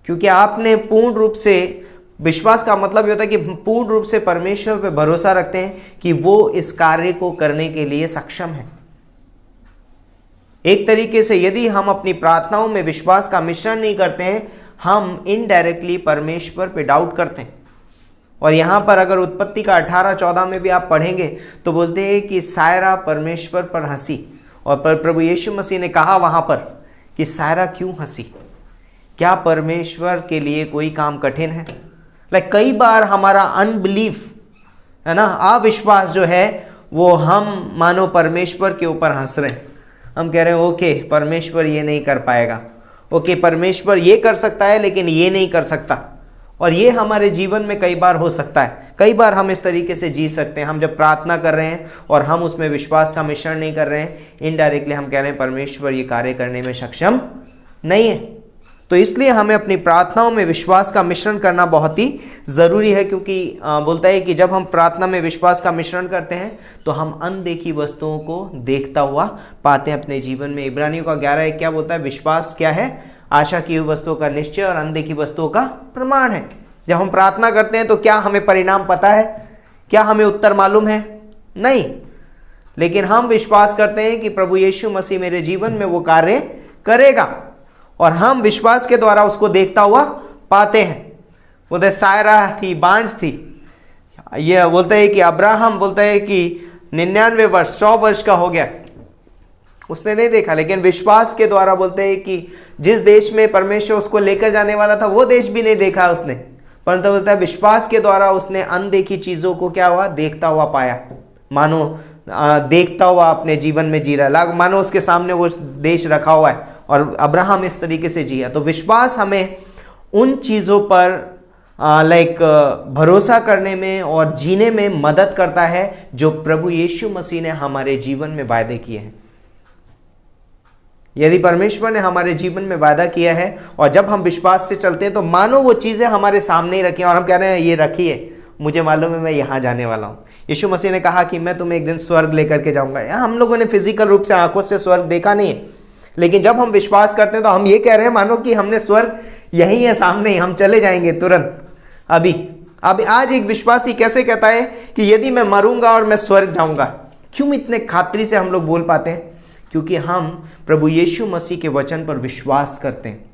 क्योंकि आपने पूर्ण रूप से, विश्वास का मतलब ये होता है कि पूर्ण रूप से परमेश्वर पे भरोसा रखते हैं कि वो इस कार्य को करने के लिए सक्षम है। एक तरीके से यदि हम अपनी प्रार्थनाओं में विश्वास का मिश्रण नहीं करते हैं, हम इनडायरेक्टली परमेश्वर पे डाउट करते हैं। और यहां पर अगर उत्पत्ति का 18-14 में भी आप पढ़ेंगे तो बोलते हैं कि सायरा परमेश्वर पर हंसी, और पर प्रभु यीशु मसीह ने कहा वहां पर कि सायरा क्यों हंसी? क्या परमेश्वर के लिए कोई काम कठिन है? कई बार हमारा अनबिलीफ है ना, अविश्वास जो है वो हम मानो परमेश्वर के ऊपर हंस रहे हैं। हम कह रहे हैं ओके परमेश्वर ये नहीं कर पाएगा, ओके परमेश्वर ये कर सकता है लेकिन ये नहीं कर सकता। और ये हमारे जीवन में कई बार हो सकता है। कई बार हम इस तरीके से जी सकते हैं, हम जब प्रार्थना कर रहे हैं और हम उसमें विश्वास का मिश्रण नहीं कर रहे हैं, इनडायरेक्टली हम कह रहे हैं परमेश्वर ये कार्य करने में सक्षम नहीं है। तो इसलिए हमें अपनी प्रार्थनाओं में विश्वास का मिश्रण करना बहुत ही ज़रूरी है, क्योंकि बोलता है कि जब हम प्रार्थना में विश्वास का मिश्रण करते हैं तो हम अनदेखी वस्तुओं को देखता हुआ पाते हैं अपने जीवन में। इब्रानियों का 11 क्या बोलता है? विश्वास क्या है? आशा की हुई वस्तुओं का निश्चय और अनदेखी वस्तुओं का प्रमाण है। जब हम प्रार्थना करते हैं तो क्या हमें परिणाम पता है? क्या हमें उत्तर मालूम है? नहीं, लेकिन हम विश्वास करते हैं कि प्रभु यीशु मसीह मेरे जीवन में वो कार्य करेगा और हम विश्वास के द्वारा उसको देखता हुआ पाते हैं। बोलते सायरा थी, बांझ थी। ये बोलते हैं कि अब्राहम बोलता है कि 99 वर्ष 100 वर्ष का हो गया, उसने नहीं देखा, लेकिन विश्वास के द्वारा बोलते हैं कि जिस देश में परमेश्वर उसको लेकर जाने वाला था वो देश भी नहीं देखा उसने, परंतु बोलता है विश्वास के द्वारा उसने अनदेखी चीजों को क्या हुआ? देखता हुआ पाया। मानो देखता हुआ अपने जीवन में जी रहा है, मानो उसके सामने वो देश रखा हुआ है, और अब्राहम इस तरीके से जिया। तो विश्वास हमें उन चीज़ों पर भरोसा करने में और जीने में मदद करता है जो प्रभु यीशु मसीह ने हमारे जीवन में वायदे किए हैं। यदि परमेश्वर ने हमारे जीवन में वायदा किया है और जब हम विश्वास से चलते हैं तो मानो वो चीज़ें हमारे सामने ही रखी हैं और हम कह रहे हैं ये रखी है, मुझे मालूम है मैं यहाँ जाने वाला हूँ। यीशु मसीह ने कहा कि मैं तुम्हें एक दिन स्वर्ग लेकर के जाऊँगा। यहाँ हम लोगों ने फिजिकल रूप से आंखों से स्वर्ग देखा नहीं है, लेकिन जब हम विश्वास करते हैं तो हम ये कह रहे हैं मानो कि हमने स्वर्ग यही है सामने ही, हम चले जाएंगे तुरंत अभी। आज एक विश्वासी कैसे कहता है कि यदि मैं मरूंगा और मैं स्वर्ग जाऊंगा? क्यों इतने खातिरी से हम लोग बोल पाते हैं? क्योंकि हम प्रभु यीशु मसीह के वचन पर विश्वास करते हैं।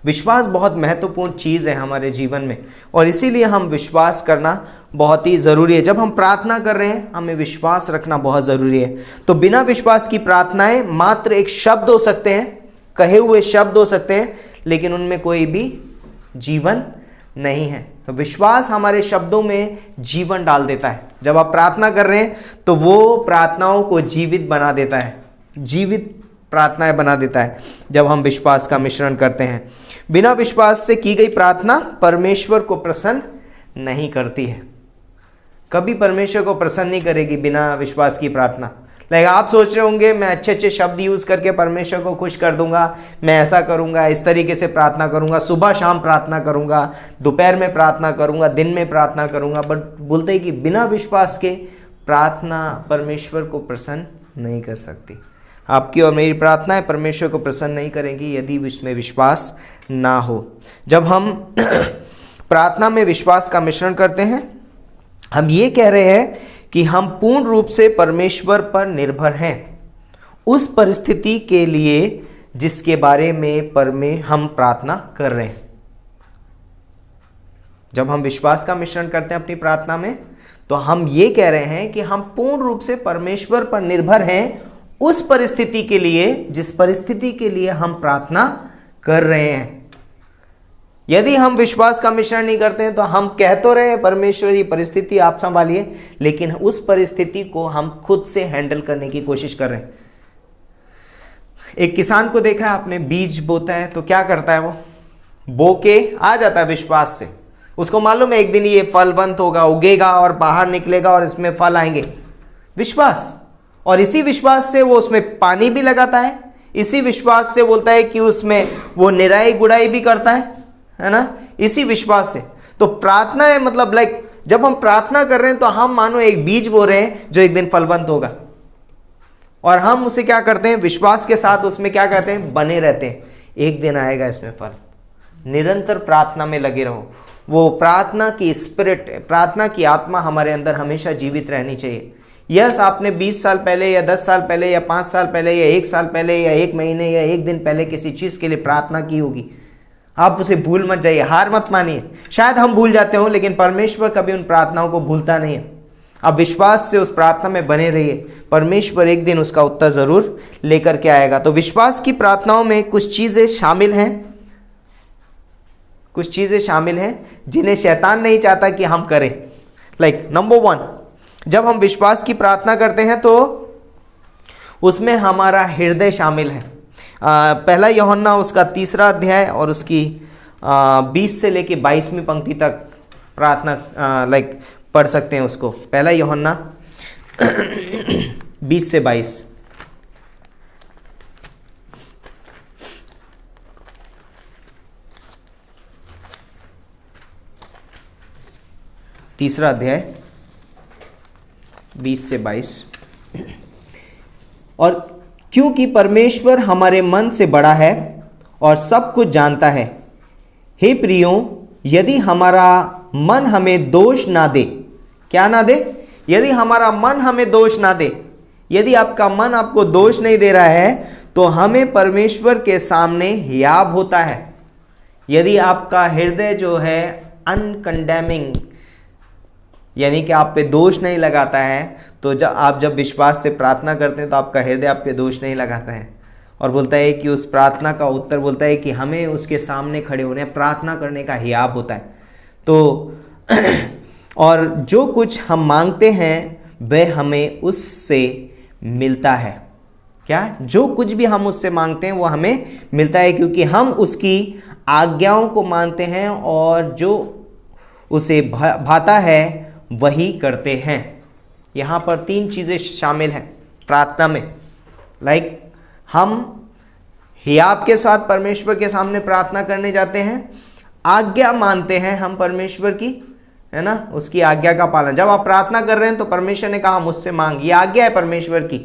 विश्वास बहुत महत्वपूर्ण चीज़ है हमारे जीवन में और इसीलिए हम विश्वास करना बहुत ही ज़रूरी है। जब हम प्रार्थना कर रहे हैं हमें विश्वास रखना बहुत ज़रूरी है। तो बिना विश्वास की प्रार्थनाएं मात्र एक शब्द हो सकते हैं, कहे हुए शब्द हो सकते हैं, लेकिन उनमें कोई भी जीवन नहीं है। तो विश्वास हमारे शब्दों में जीवन डाल देता है। जब आप प्रार्थना कर रहे हैं तो वो प्रार्थनाओं को जीवित बना देता है, जीवित प्रार्थनाएं बना देता है जब हम विश्वास का मिश्रण करते हैं। बिना विश्वास से की गई प्रार्थना परमेश्वर को प्रसन्न नहीं करती है। कभी परमेश्वर को प्रसन्न नहीं करेगी बिना विश्वास की प्रार्थना। लाइक आप सोच रहे होंगे मैं अच्छे अच्छे शब्द यूज़ करके परमेश्वर को खुश कर दूंगा, मैं ऐसा करूंगा, इस तरीके से प्रार्थना करूंगा, सुबह शाम प्रार्थना करूंगा, दोपहर में प्रार्थना करूंगा, दिन में प्रार्थना करूंगा, बट बोलते हैं कि बिना विश्वास के प्रार्थना परमेश्वर को प्रसन्न नहीं कर सकती। आपकी और मेरी प्रार्थनाएं परमेश्वर को प्रसन्न नहीं करेंगी यदि इसमें विश्वास ना हो। जब हम प्रार्थना में विश्वास का मिश्रण करते हैं, हम ये कह रहे हैं कि हम पूर्ण रूप से परमेश्वर पर निर्भर हैं उस परिस्थिति के लिए जिसके बारे में हम प्रार्थना कर रहे हैं। जब हम विश्वास का मिश्रण करते हैं अपनी प्रार्थना में, तो हम ये कह रहे हैं कि हम पूर्ण रूप से परमेश्वर पर निर्भर हैं उस परिस्थिति के लिए जिस परिस्थिति के लिए हम प्रार्थना कर रहे हैं। यदि हम विश्वास का मिश्रण नहीं करते हैं तो हम कह तो रहे हैं परमेश्वर ये परिस्थिति आप संभालिए, लेकिन उस परिस्थिति को हम खुद से हैंडल करने की कोशिश कर रहे हैं। एक किसान को देखा है आपने, बीज बोता है तो क्या करता है, वो बो के आ जाता है विश्वास से। उसको मालूम है एक दिन ये फलवंत होगा, उगेगा और बाहर निकलेगा और इसमें फल आएंगे, विश्वास। और इसी विश्वास से वो उसमें पानी भी लगाता है, इसी विश्वास से बोलता है कि उसमें वो निराई गुड़ाई भी करता है ना, इसी विश्वास से। तो प्रार्थना है मतलब लाइक जब हम प्रार्थना कर रहे हैं तो हम मानो एक बीज बो रहे हैं जो एक दिन फलवंत होगा, और हम उसे क्या करते हैं, विश्वास के साथ उसमें क्या कहते हैं, बने रहते हैं, एक दिन आएगा इसमें फल। निरंतर प्रार्थना में लगे रहो। वो प्रार्थना की स्पिरिट, प्रार्थना की आत्मा हमारे अंदर हमेशा जीवित रहनी चाहिए। यस, आपने 20 साल पहले या 10 साल पहले या 5 साल पहले या 1 साल पहले या 1 महीने या 1 दिन पहले किसी चीज़ के लिए प्रार्थना की होगी, आप उसे भूल मत जाइए, हार मत मानिए। शायद हम भूल जाते हो, लेकिन परमेश्वर कभी उन प्रार्थनाओं को भूलता नहीं है। आप विश्वास से उस प्रार्थना में बने रहिए, परमेश्वर एक दिन उसका उत्तर ज़रूर लेकर के आएगा। तो विश्वास की प्रार्थनाओं में कुछ चीज़ें शामिल हैं जिन्हें शैतान नहीं चाहता कि हम करें। लाइक नंबर 1, जब हम विश्वास की प्रार्थना करते हैं तो उसमें हमारा हृदय शामिल है। पहला यूहन्ना उसका 3 अध्याय और उसकी 20 से लेके 22वीं पंक्ति तक प्रार्थना लाइक पढ़ सकते हैं उसको। पहला यूहन्ना 20 से 22। तीसरा अध्याय 20 से 22। और क्योंकि परमेश्वर हमारे मन से बड़ा है और सब कुछ जानता है, हे प्रियो, यदि हमारा मन हमें दोष ना दे, क्या ना दे, यदि हमारा मन हमें दोष ना दे, यदि आपका मन आपको दोष नहीं दे रहा है तो हमें परमेश्वर के सामने हियाब होता है। यदि आपका हृदय जो है अनकंडेमिंग, यानी कि आप पे दोष नहीं लगाता है, तो जब विश्वास से प्रार्थना करते हैं तो आपका हृदय आप पे दोष नहीं लगाता है और बोलता है कि उस प्रार्थना का उत्तर बोलता है कि हमें उसके सामने खड़े होने, प्रार्थना करने का हियाब होता है। तो और जो कुछ हम मांगते हैं वह हमें उससे मिलता है। क्या? जो कुछ भी हम उससे मांगते हैं वो हमें मिलता है, क्योंकि हम उसकी आज्ञाओं को मानते हैं और जो उसे भाता है वही करते हैं। यहाँ पर 3 चीज़ें शामिल हैं प्रार्थना में। लाइक हम हियाब के साथ परमेश्वर के सामने प्रार्थना करने जाते हैं, आज्ञा मानते हैं हम परमेश्वर की, है ना, उसकी आज्ञा का पालन। जब आप प्रार्थना कर रहे हैं तो परमेश्वर ने कहा मुझसे मांग, ये आज्ञा है परमेश्वर की।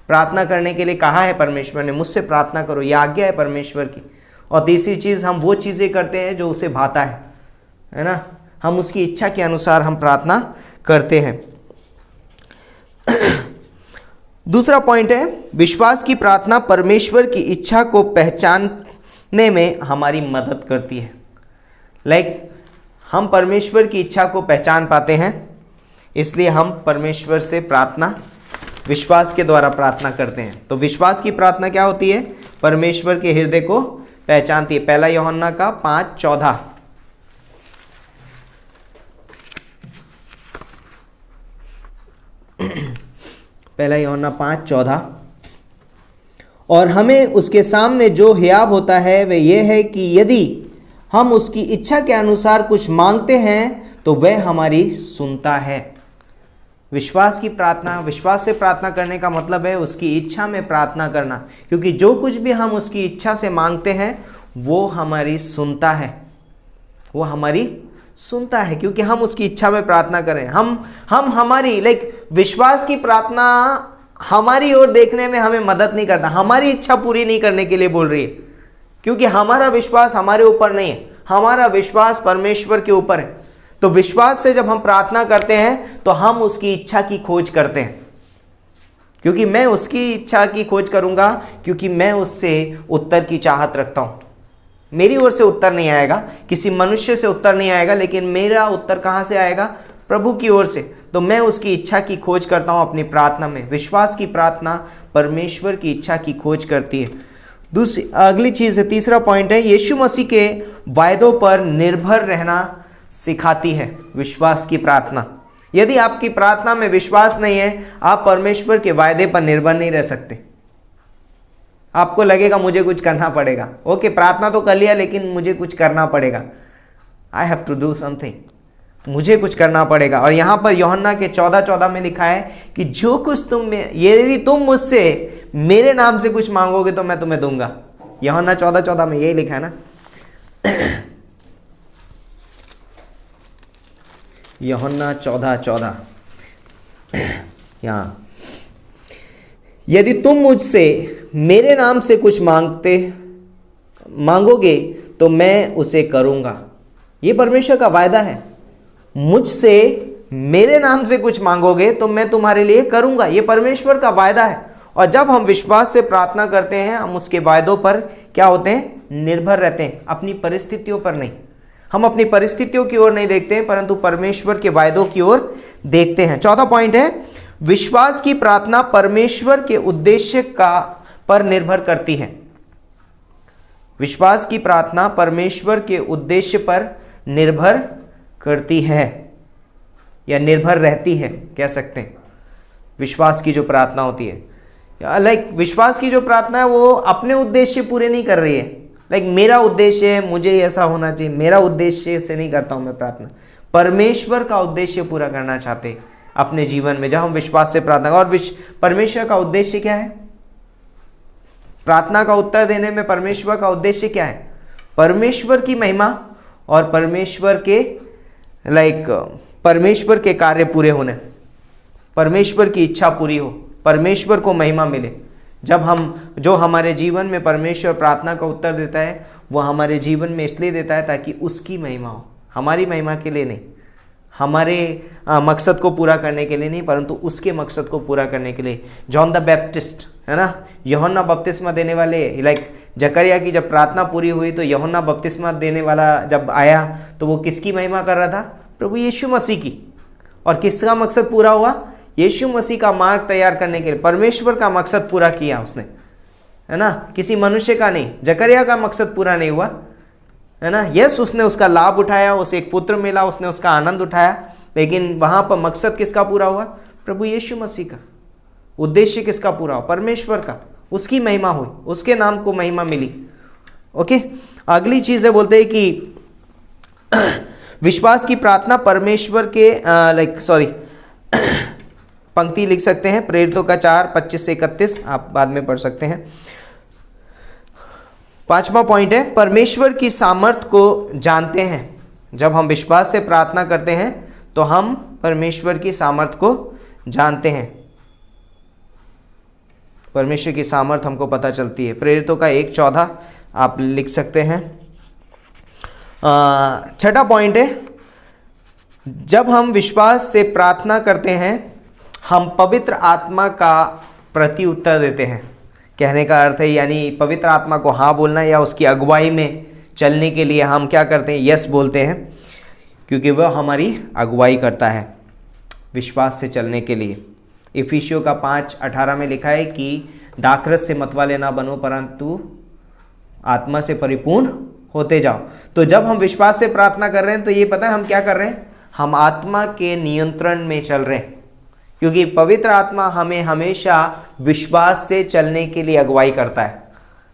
प्रार्थना करने के लिए कहा है परमेश्वर ने, मुझसे प्रार्थना करो, ये आज्ञा है परमेश्वर की। और तीसरी चीज़, हम वो चीज़ें करते हैं जो उसे भाता है ना, हम उसकी इच्छा के अनुसार हम प्रार्थना करते हैं। दूसरा पॉइंट है, विश्वास की प्रार्थना परमेश्वर की इच्छा को पहचानने में हमारी मदद करती है। लाइक हम परमेश्वर की इच्छा को पहचान पाते हैं, इसलिए हम परमेश्वर से प्रार्थना विश्वास के द्वारा प्रार्थना करते हैं। तो विश्वास की प्रार्थना क्या होती है? परमेश्वर के हृदय को पहचानती है। पहला यूहन्ना का 5:14। पहला यूहन्ना 5:14। और हमें उसके सामने जो हियाब होता है वह यह है कि यदि हम उसकी इच्छा के अनुसार कुछ मांगते हैं तो वह हमारी सुनता है। विश्वास की प्रार्थना, विश्वास से प्रार्थना करने का मतलब है उसकी इच्छा में प्रार्थना करना, क्योंकि जो कुछ भी हम उसकी इच्छा से मांगते हैं वो हमारी सुनता है, वो हमारी सुनता है, क्योंकि हम उसकी इच्छा में प्रार्थना करें। हम हमारी विश्वास की प्रार्थना हमारी ओर देखने में हमें मदद नहीं करता, हमारी इच्छा पूरी नहीं करने के लिए बोल रही है, क्योंकि हमारा विश्वास हमारे ऊपर नहीं है, हमारा विश्वास परमेश्वर के ऊपर है। तो विश्वास से जब हम प्रार्थना करते हैं तो हम उसकी इच्छा की खोज करते हैं, क्योंकि मैं उसकी इच्छा की खोज करूंगा, क्योंकि मैं उससे उत्तर की चाहत रखता हूं। मेरी ओर से उत्तर नहीं आएगा, किसी मनुष्य से उत्तर नहीं आएगा, लेकिन मेरा उत्तर कहां से आएगा? प्रभु की ओर से। तो मैं उसकी इच्छा की खोज करता हूं अपनी प्रार्थना में। विश्वास की प्रार्थना परमेश्वर की इच्छा की खोज करती है। दूसरी अगली चीज है, तीसरा पॉइंट है, यीशु मसीह के वायदों पर निर्भर रहना सिखाती है विश्वास की प्रार्थना। यदि आपकी प्रार्थना में विश्वास नहीं है, आप परमेश्वर के वायदे पर निर्भर नहीं रह सकते। आपको लगेगा मुझे कुछ करना पड़ेगा, ओके प्रार्थना तो कर लिया लेकिन मुझे कुछ करना पड़ेगा, I have to do something, मुझे कुछ करना पड़ेगा। और यहाँ पर यूहन्ना के 14:14 में लिखा है कि जो कुछ यदि तुम मुझसे मेरे नाम से कुछ मांगोगे तो मैं तुम्हें दूंगा। यूहन्ना 14:14 में यही लिखा है ना। यूहन्ना 14:14 यहाँ, यदि तुम मुझसे मेरे नाम से कुछ मांगोगे तो मैं उसे करूंगा। ये परमेश्वर का वायदा है, मुझसे मेरे नाम से कुछ मांगोगे तो मैं तुम्हारे लिए करूंगा। ये परमेश्वर का वायदा है। और जब हम विश्वास से प्रार्थना करते हैं, हम उसके वायदों पर क्या होते हैं? निर्भर रहते हैं, अपनी परिस्थितियों पर नहीं। हम अपनी परिस्थितियों की ओर नहीं देखते हैं, परंतु परमेश्वर के वायदों की ओर देखते हैं। चौथा पॉइंट है, विश्वास की प्रार्थना परमेश्वर के उद्देश्य पर निर्भर करती है। विश्वास की प्रार्थना परमेश्वर के उद्देश्य पर निर्भर करती है या निर्भर रहती है, कह सकते हैं। विश्वास की जो प्रार्थना होती है, विश्वास की जो प्रार्थना है वो अपने उद्देश्य पूरे नहीं कर रही है। मेरा उद्देश्य है, मुझे ऐसा होना चाहिए, मेरा उद्देश्य से नहीं करता हूं मैं प्रार्थना। परमेश्वर का उद्देश्य पूरा करना चाहते अपने जीवन में जब हम विश्वास से प्रार्थना। और परमेश्वर का उद्देश्य क्या है? प्रार्थना का उत्तर देने में परमेश्वर का उद्देश्य क्या है? परमेश्वर की महिमा और परमेश्वर के कार्य पूरे होने, परमेश्वर की इच्छा पूरी हो, परमेश्वर को महिमा मिले। जो हमारे जीवन में परमेश्वर प्रार्थना का उत्तर देता है, वो हमारे जीवन में इसलिए देता है ताकि उसकी महिमा हो, हमारी महिमा के लिए नहीं, हमारे मकसद को पूरा करने के लिए नहीं, परंतु उसके मकसद को पूरा करने के लिए। जॉन द बैप्टिस्ट है ना, यूहन्ना बपतिस्मा देने वाले, जकरिया की जब प्रार्थना पूरी हुई तो यूहन्ना बपतिस्मा देने वाला जब आया तो वो किसकी महिमा कर रहा था? प्रभु यीशु मसीह की। और किसका मकसद पूरा हुआ? यीशु मसीह का मार्ग तैयार करने के लिए परमेश्वर का मकसद पूरा किया उसने, है ना, किसी मनुष्य का नहीं। जकरिया का मकसद पूरा नहीं हुआ, है ना। यस, उसने उसका लाभ उठाया, उसे एक पुत्र मिला, उसने उसका आनंद उठाया, लेकिन वहां पर मकसद किसका पूरा हुआ? प्रभु यीशु मसीह का। उद्देश्य किसका पूरा हुआ? परमेश्वर का। उसकी महिमा हुई, उसके नाम को महिमा मिली। ओके, अगली चीज है, बोलते हैं कि विश्वास की प्रार्थना परमेश्वर के पंक्ति लिख सकते हैं, प्रेरितों का 4:25 से 31, आप बाद में पढ़ सकते हैं। 5वां पॉइंट है, परमेश्वर की सामर्थ को जानते हैं। जब हम विश्वास से प्रार्थना करते हैं तो हम परमेश्वर की सामर्थ को जानते हैं, परमेश्वर की सामर्थ हमको पता चलती है। प्रेरितों का 1:14 आप लिख सकते हैं। 6वां पॉइंट है, जब हम विश्वास से प्रार्थना करते हैं हम पवित्र आत्मा का प्रति उत्तर देते हैं। कहने का अर्थ है, यानी पवित्र आत्मा को हाँ बोलना या उसकी अगुवाई में चलने के लिए हम क्या करते हैं? यस बोलते हैं, क्योंकि वह हमारी अगुवाई करता है विश्वास से चलने के लिए। इफिसियों का 5:18 में लिखा है कि दाखरस से मतवाले ना बनो, परंतु आत्मा से परिपूर्ण होते जाओ। तो जब हम विश्वास से प्रार्थना कर रहे हैं तो ये पता है हम क्या कर रहे हैं? हम आत्मा के नियंत्रण में चल रहे हैं, क्योंकि पवित्र आत्मा हमें हमेशा विश्वास से चलने के लिए अगुवाई करता है,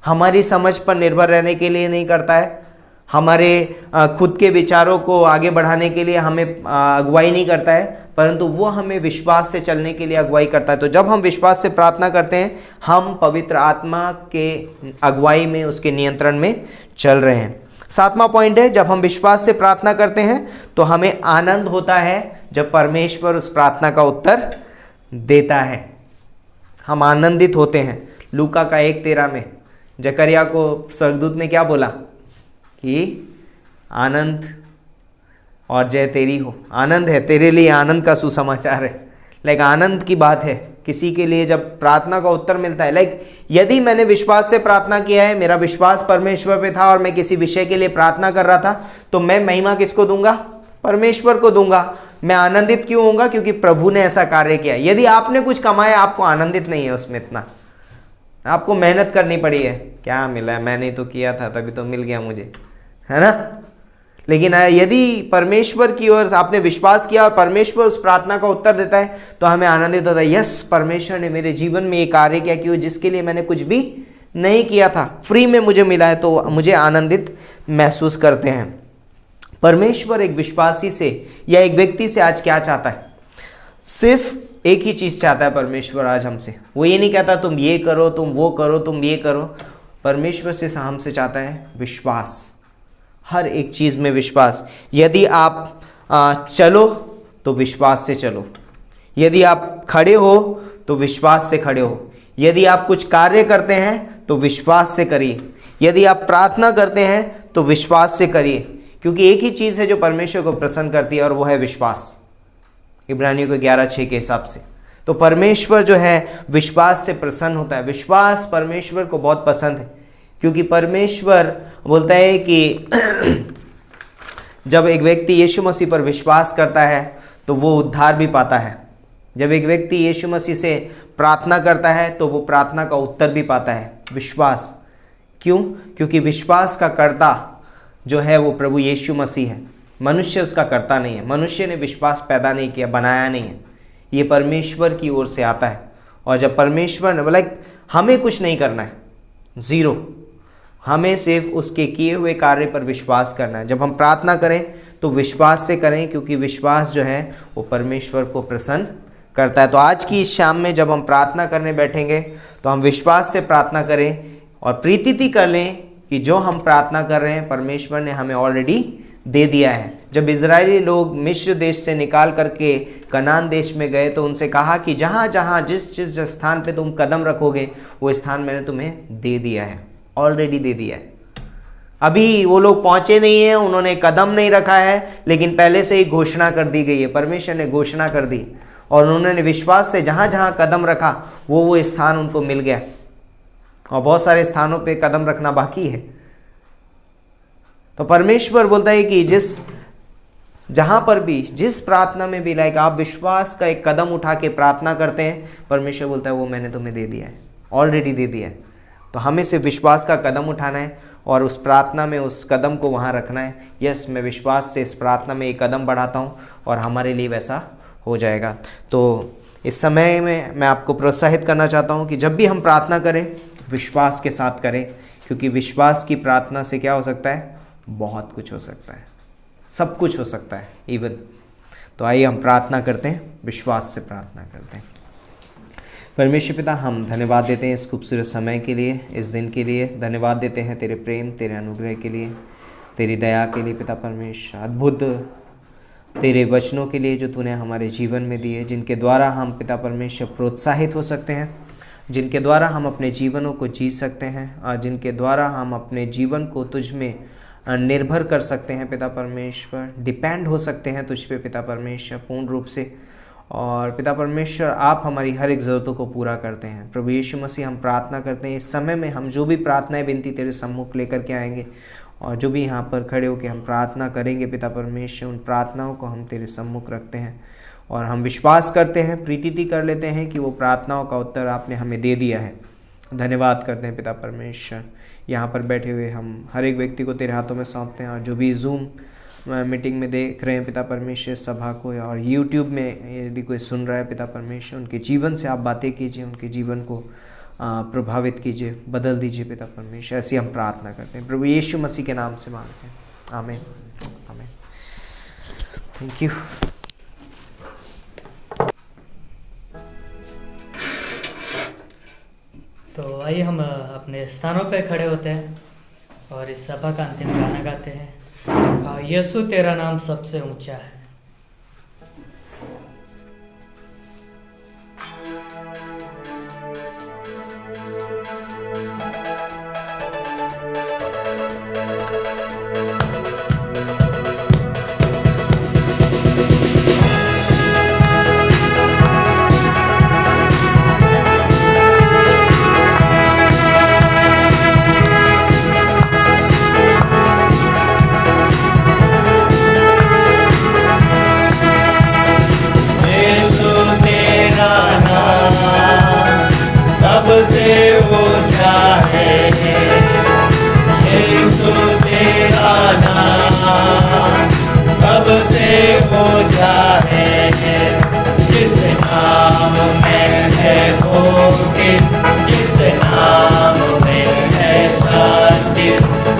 हमारी समझ पर निर्भर रहने के लिए नहीं करता है, हमारे खुद के विचारों को आगे बढ़ाने के लिए हमें अगुवाई नहीं करता है, परंतु वो हमें विश्वास से चलने के लिए अगुवाई करता है। तो जब हम विश्वास से प्रार्थना करते हैं, हम पवित्र आत्मा के अगुवाई में, उसके नियंत्रण में चल रहे हैं। 7वां पॉइंट है, जब हम विश्वास से प्रार्थना करते हैं तो हमें आनंद होता है जब परमेश्वर उस प्रार्थना का उत्तर देता है, हम आनंदित होते हैं। लूका का 1:13 में जकरिया को स्वर्गदूत ने क्या बोला कि आनंद और जय तेरी हो, आनंद है तेरे लिए, आनंद का सुसमाचार है। लाइक आनंद की बात है किसी के लिए जब प्रार्थना का उत्तर मिलता है। लाइक यदि मैंने विश्वास से प्रार्थना किया है, मेरा विश्वास परमेश्वर पे था और मैं किसी विषय के लिए प्रार्थना कर रहा था, तो मैं महिमा किसको दूंगा? परमेश्वर को दूंगा। मैं आनंदित क्यों होऊंगा? क्योंकि प्रभु ने ऐसा कार्य किया। यदि आपने कुछ कमाया, आपको आनंदित नहीं है उसमें, इतना आपको मेहनत करनी पड़ी है, क्या मिला है, मैंने तो किया था तभी तो मिल गया मुझे, है ना। लेकिन यदि परमेश्वर की ओर आपने विश्वास किया और परमेश्वर उस प्रार्थना का उत्तर देता है तो हमें आनंदित होता है, यस परमेश्वर ने मेरे जीवन में ये कार्य किया कि जिसके लिए मैंने कुछ भी नहीं किया था, फ्री में मुझे मिला है, तो मुझे आनंदित महसूस करते हैं। परमेश्वर एक विश्वासी से या एक व्यक्ति से आज क्या चाहता है? सिर्फ एक ही चीज़ चाहता है परमेश्वर आज हमसे। वो ये नहीं कहता तुम ये करो, तुम वो करो, तुम ये करो। परमेश्वर से हमसे चाहता है विश्वास, हर एक चीज़ में विश्वास। यदि आप चलो तो विश्वास से चलो, यदि आप खड़े हो तो विश्वास से खड़े हो, यदि आप कुछ कार्य करते हैं तो विश्वास से करिए, यदि आप प्रार्थना करते हैं तो विश्वास से करिए, क्योंकि एक ही चीज़ है जो परमेश्वर को प्रसन्न करती है और वो है विश्वास। इब्रानियों के 11:6 के हिसाब से तो परमेश्वर जो है विश्वास से प्रसन्न होता है। विश्वास परमेश्वर को बहुत पसंद है, क्योंकि परमेश्वर बोलता है कि जब एक व्यक्ति यीशु मसीह पर विश्वास करता है तो वो उद्धार भी पाता है। जब एक व्यक्ति यीशु मसीह से प्रार्थना करता है तो वो प्रार्थना का उत्तर भी पाता है। विश्वास क्यों? क्योंकि विश्वास का कर्ता जो है वो प्रभु यीशु मसीह है, मनुष्य उसका कर्ता नहीं है। मनुष्य ने विश्वास पैदा नहीं किया, बनाया नहीं है, ये परमेश्वर की ओर से आता है। और जब परमेश्वर ने बोला हमें कुछ नहीं करना है, ज़ीरो, हमें सिर्फ उसके किए हुए कार्य पर विश्वास करना है। जब हम प्रार्थना करें तो विश्वास से करें, क्योंकि विश्वास जो है वो परमेश्वर को प्रसन्न करता है। तो आज की इस शाम में जब हम प्रार्थना करने बैठेंगे तो हम विश्वास से प्रार्थना करें और प्रीति कर लें कि जो हम प्रार्थना कर रहे हैं परमेश्वर ने हमें ऑलरेडी दे दिया है। जब इजरायली लोग मिस्र देश से निकाल करके कनान देश में गए तो उनसे कहा कि जहाँ जहाँ जिस जिस स्थान पे तुम कदम रखोगे वो स्थान मैंने तुम्हें दे दिया है, ऑलरेडी दे दिया है। अभी वो लोग पहुँचे नहीं हैं, उन्होंने कदम नहीं रखा है, लेकिन पहले से ही घोषणा कर दी गई है, परमेश्वर ने घोषणा कर दी और उन्होंने विश्वास से जहाँ जहाँ कदम रखा वो स्थान उनको मिल गया। और बहुत सारे स्थानों पे कदम रखना बाकी है। तो परमेश्वर बोलता है कि जहाँ पर भी, जिस प्रार्थना में भी लाइक आप विश्वास का एक कदम उठा के प्रार्थना करते हैं, परमेश्वर बोलता है वो मैंने तुम्हें दे दिया है, ऑलरेडी दे दिया है। तो हमें सिर्फ विश्वास का कदम उठाना है और उस प्रार्थना में उस कदम को वहाँ रखना है। यस, मैं विश्वास से इस प्रार्थना में एक कदम बढ़ाता हूँ और हमारे लिए वैसा हो जाएगा। तो इस समय में मैं आपको प्रोत्साहित करना चाहता हूँ कि जब भी हम प्रार्थना करें विश्वास के साथ करें, क्योंकि विश्वास की प्रार्थना से क्या हो सकता है? बहुत कुछ हो सकता है, सब कुछ हो सकता है इवन। तो आइए हम प्रार्थना करते हैं, विश्वास से प्रार्थना करते हैं। परमेश्वर पिता, हम धन्यवाद देते हैं इस खूबसूरत समय के लिए, इस दिन के लिए धन्यवाद देते हैं, तेरे प्रेम, तेरे अनुग्रह के लिए, तेरी दया के लिए पिता परमेश्वर, अद्भुत तेरे वचनों के लिए जो तूने हमारे जीवन में दिए, जिनके द्वारा हम पिता परमेश्वर प्रोत्साहित हो सकते हैं, जिनके द्वारा हम अपने जीवनों को जी सकते हैं और जिनके द्वारा हम अपने जीवन को तुझ में निर्भर कर सकते हैं पिता परमेश्वर, डिपेंड हो सकते हैं तुझ पे पिता परमेश्वर पूर्ण रूप से। और पिता परमेश्वर, आप हमारी हर एक ज़रूरतों को पूरा करते हैं। प्रभु यीशु मसीह, हम प्रार्थना करते हैं इस समय में हम जो भी प्रार्थनाएं विनती तेरे सम्मुख लेकर के आएंगे और जो भी यहाँ पर खड़े होकर हम प्रार्थना करेंगे पिता परमेश्वर, उन प्रार्थनाओं को हम तेरे सम्मुख रखते हैं और हम विश्वास करते हैं, प्रीति कर लेते हैं कि वो प्रार्थनाओं का उत्तर आपने हमें दे दिया है। धन्यवाद करते हैं पिता परमेश्वर। यहाँ पर बैठे हुए हम हर एक व्यक्ति को तेरे हाथों में सौंपते हैं और जो भी जूम मीटिंग में देख रहे हैं पिता परमेश्वर सभा को, और यूट्यूब में यदि कोई सुन रहा है पिता परमेश्वर, उनके जीवन से आप बातें कीजिए, उनके जीवन को प्रभावित कीजिए, बदल दीजिए पिता परमेश्वर। ऐसी हम प्रार्थना करते हैं प्रभु यीशु मसीह के नाम से मांगते हैं, आमीन आमीन। Thank you. तो आइए हम अपने स्थानों पे खड़े होते हैं और इस सभा का अंतिम गाना गाते हैं, यीशु तेरा नाम सबसे ऊंचा है। सबसे ऊंचा है यीशु तेरा नाम, सबसे ऊंचा है। जिस नाम में है मुक्ति, जिस नाम में है शांति,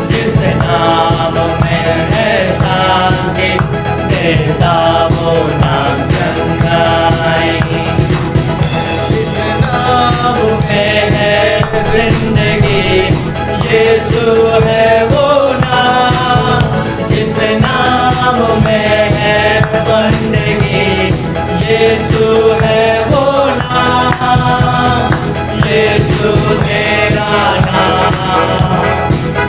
जिस नाम में है शांति, देता वो नाम चंगाई। नाम में है जिंदगी, यीशु है वो नाम। जिस नाम में है बंदगी, यीशु है वो नाम। यीशु तेरा नाम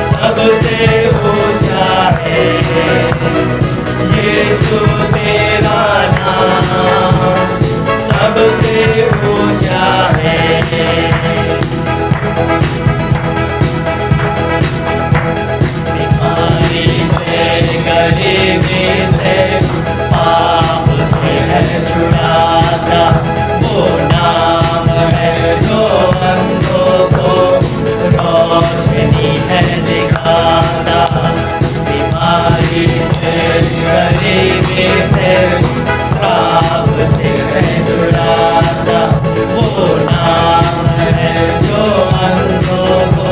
सबसे ऊंचा है, यीशु तेरा नाम सबसे ऊंचा है। बीमारी से, गरीबी से, पाप से है छुड़ाता, वो नाम है जो अंधों को रोशनी है दिखाता। बीमारी से, गरीबी से, पाप से है छुड़ाता, वो नाम है जो अंधों को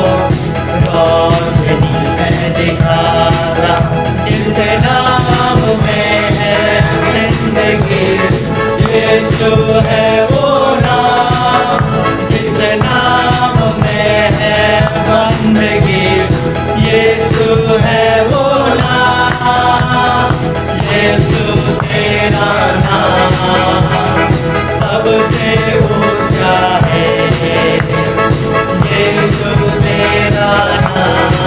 रोशनी है दिखाता। जिस नाम में है जिंदगी, यीशु है वो नाम। जिस नाम में है बंदगी, यीशु है वो नाम। यीशु तेरा नाम सबसे ऊंचा है, यीशु तेरा नाम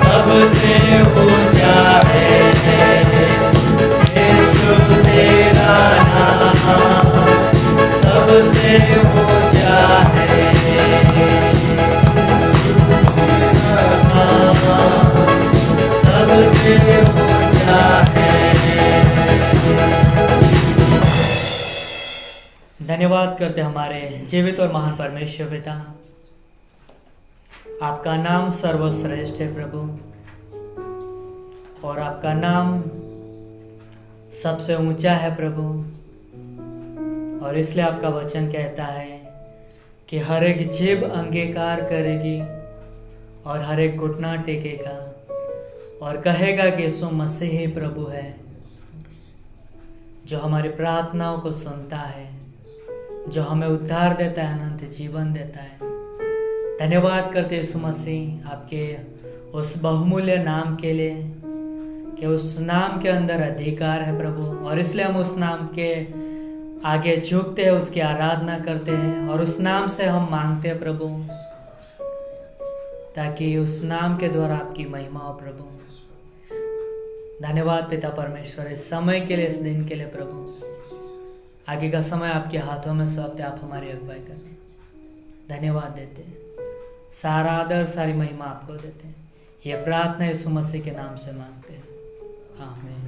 सबसे ऊंचा है। यीशु तेरा नाम सबसे ऊंचा है, सबसे ऊंचा है। धन्यवाद करते हमारे जीवित और महान परमेश्वर पिता, आपका नाम सर्वश्रेष्ठ है प्रभु, और आपका नाम सबसे ऊंचा है प्रभु। और इसलिए आपका वचन कहता है कि हर एक जीभ अंगीकार करेगी और हर एक घुटना टेकेगा और कहेगा कि यीशु मसीह ही प्रभु है, जो हमारी प्रार्थनाओं को सुनता है, जो हमें उद्धार देता है, अनंत जीवन देता है। धन्यवाद करते यीशु मसीह आपके उस बहुमूल्य नाम के लिए, कि उस नाम के अंदर अधिकार है प्रभु, और इसलिए हम उस नाम के आगे झुकते हैं, उसकी आराधना करते हैं और उस नाम से हम मांगते हैं प्रभु, ताकि उस नाम के द्वारा आपकी महिमा हो प्रभु। धन्यवाद पिता परमेश्वर इस समय के लिए, इस दिन के लिए प्रभु। आगे का समय आपके हाथों में सौंपते, आप हमारी अगुवाई करें। धन्यवाद देते हैं, सारा आदर सारी महिमा आपको देते हैं। ये प्रार्थना यीशु मसीह के नाम से मांगते हैं, आमीन।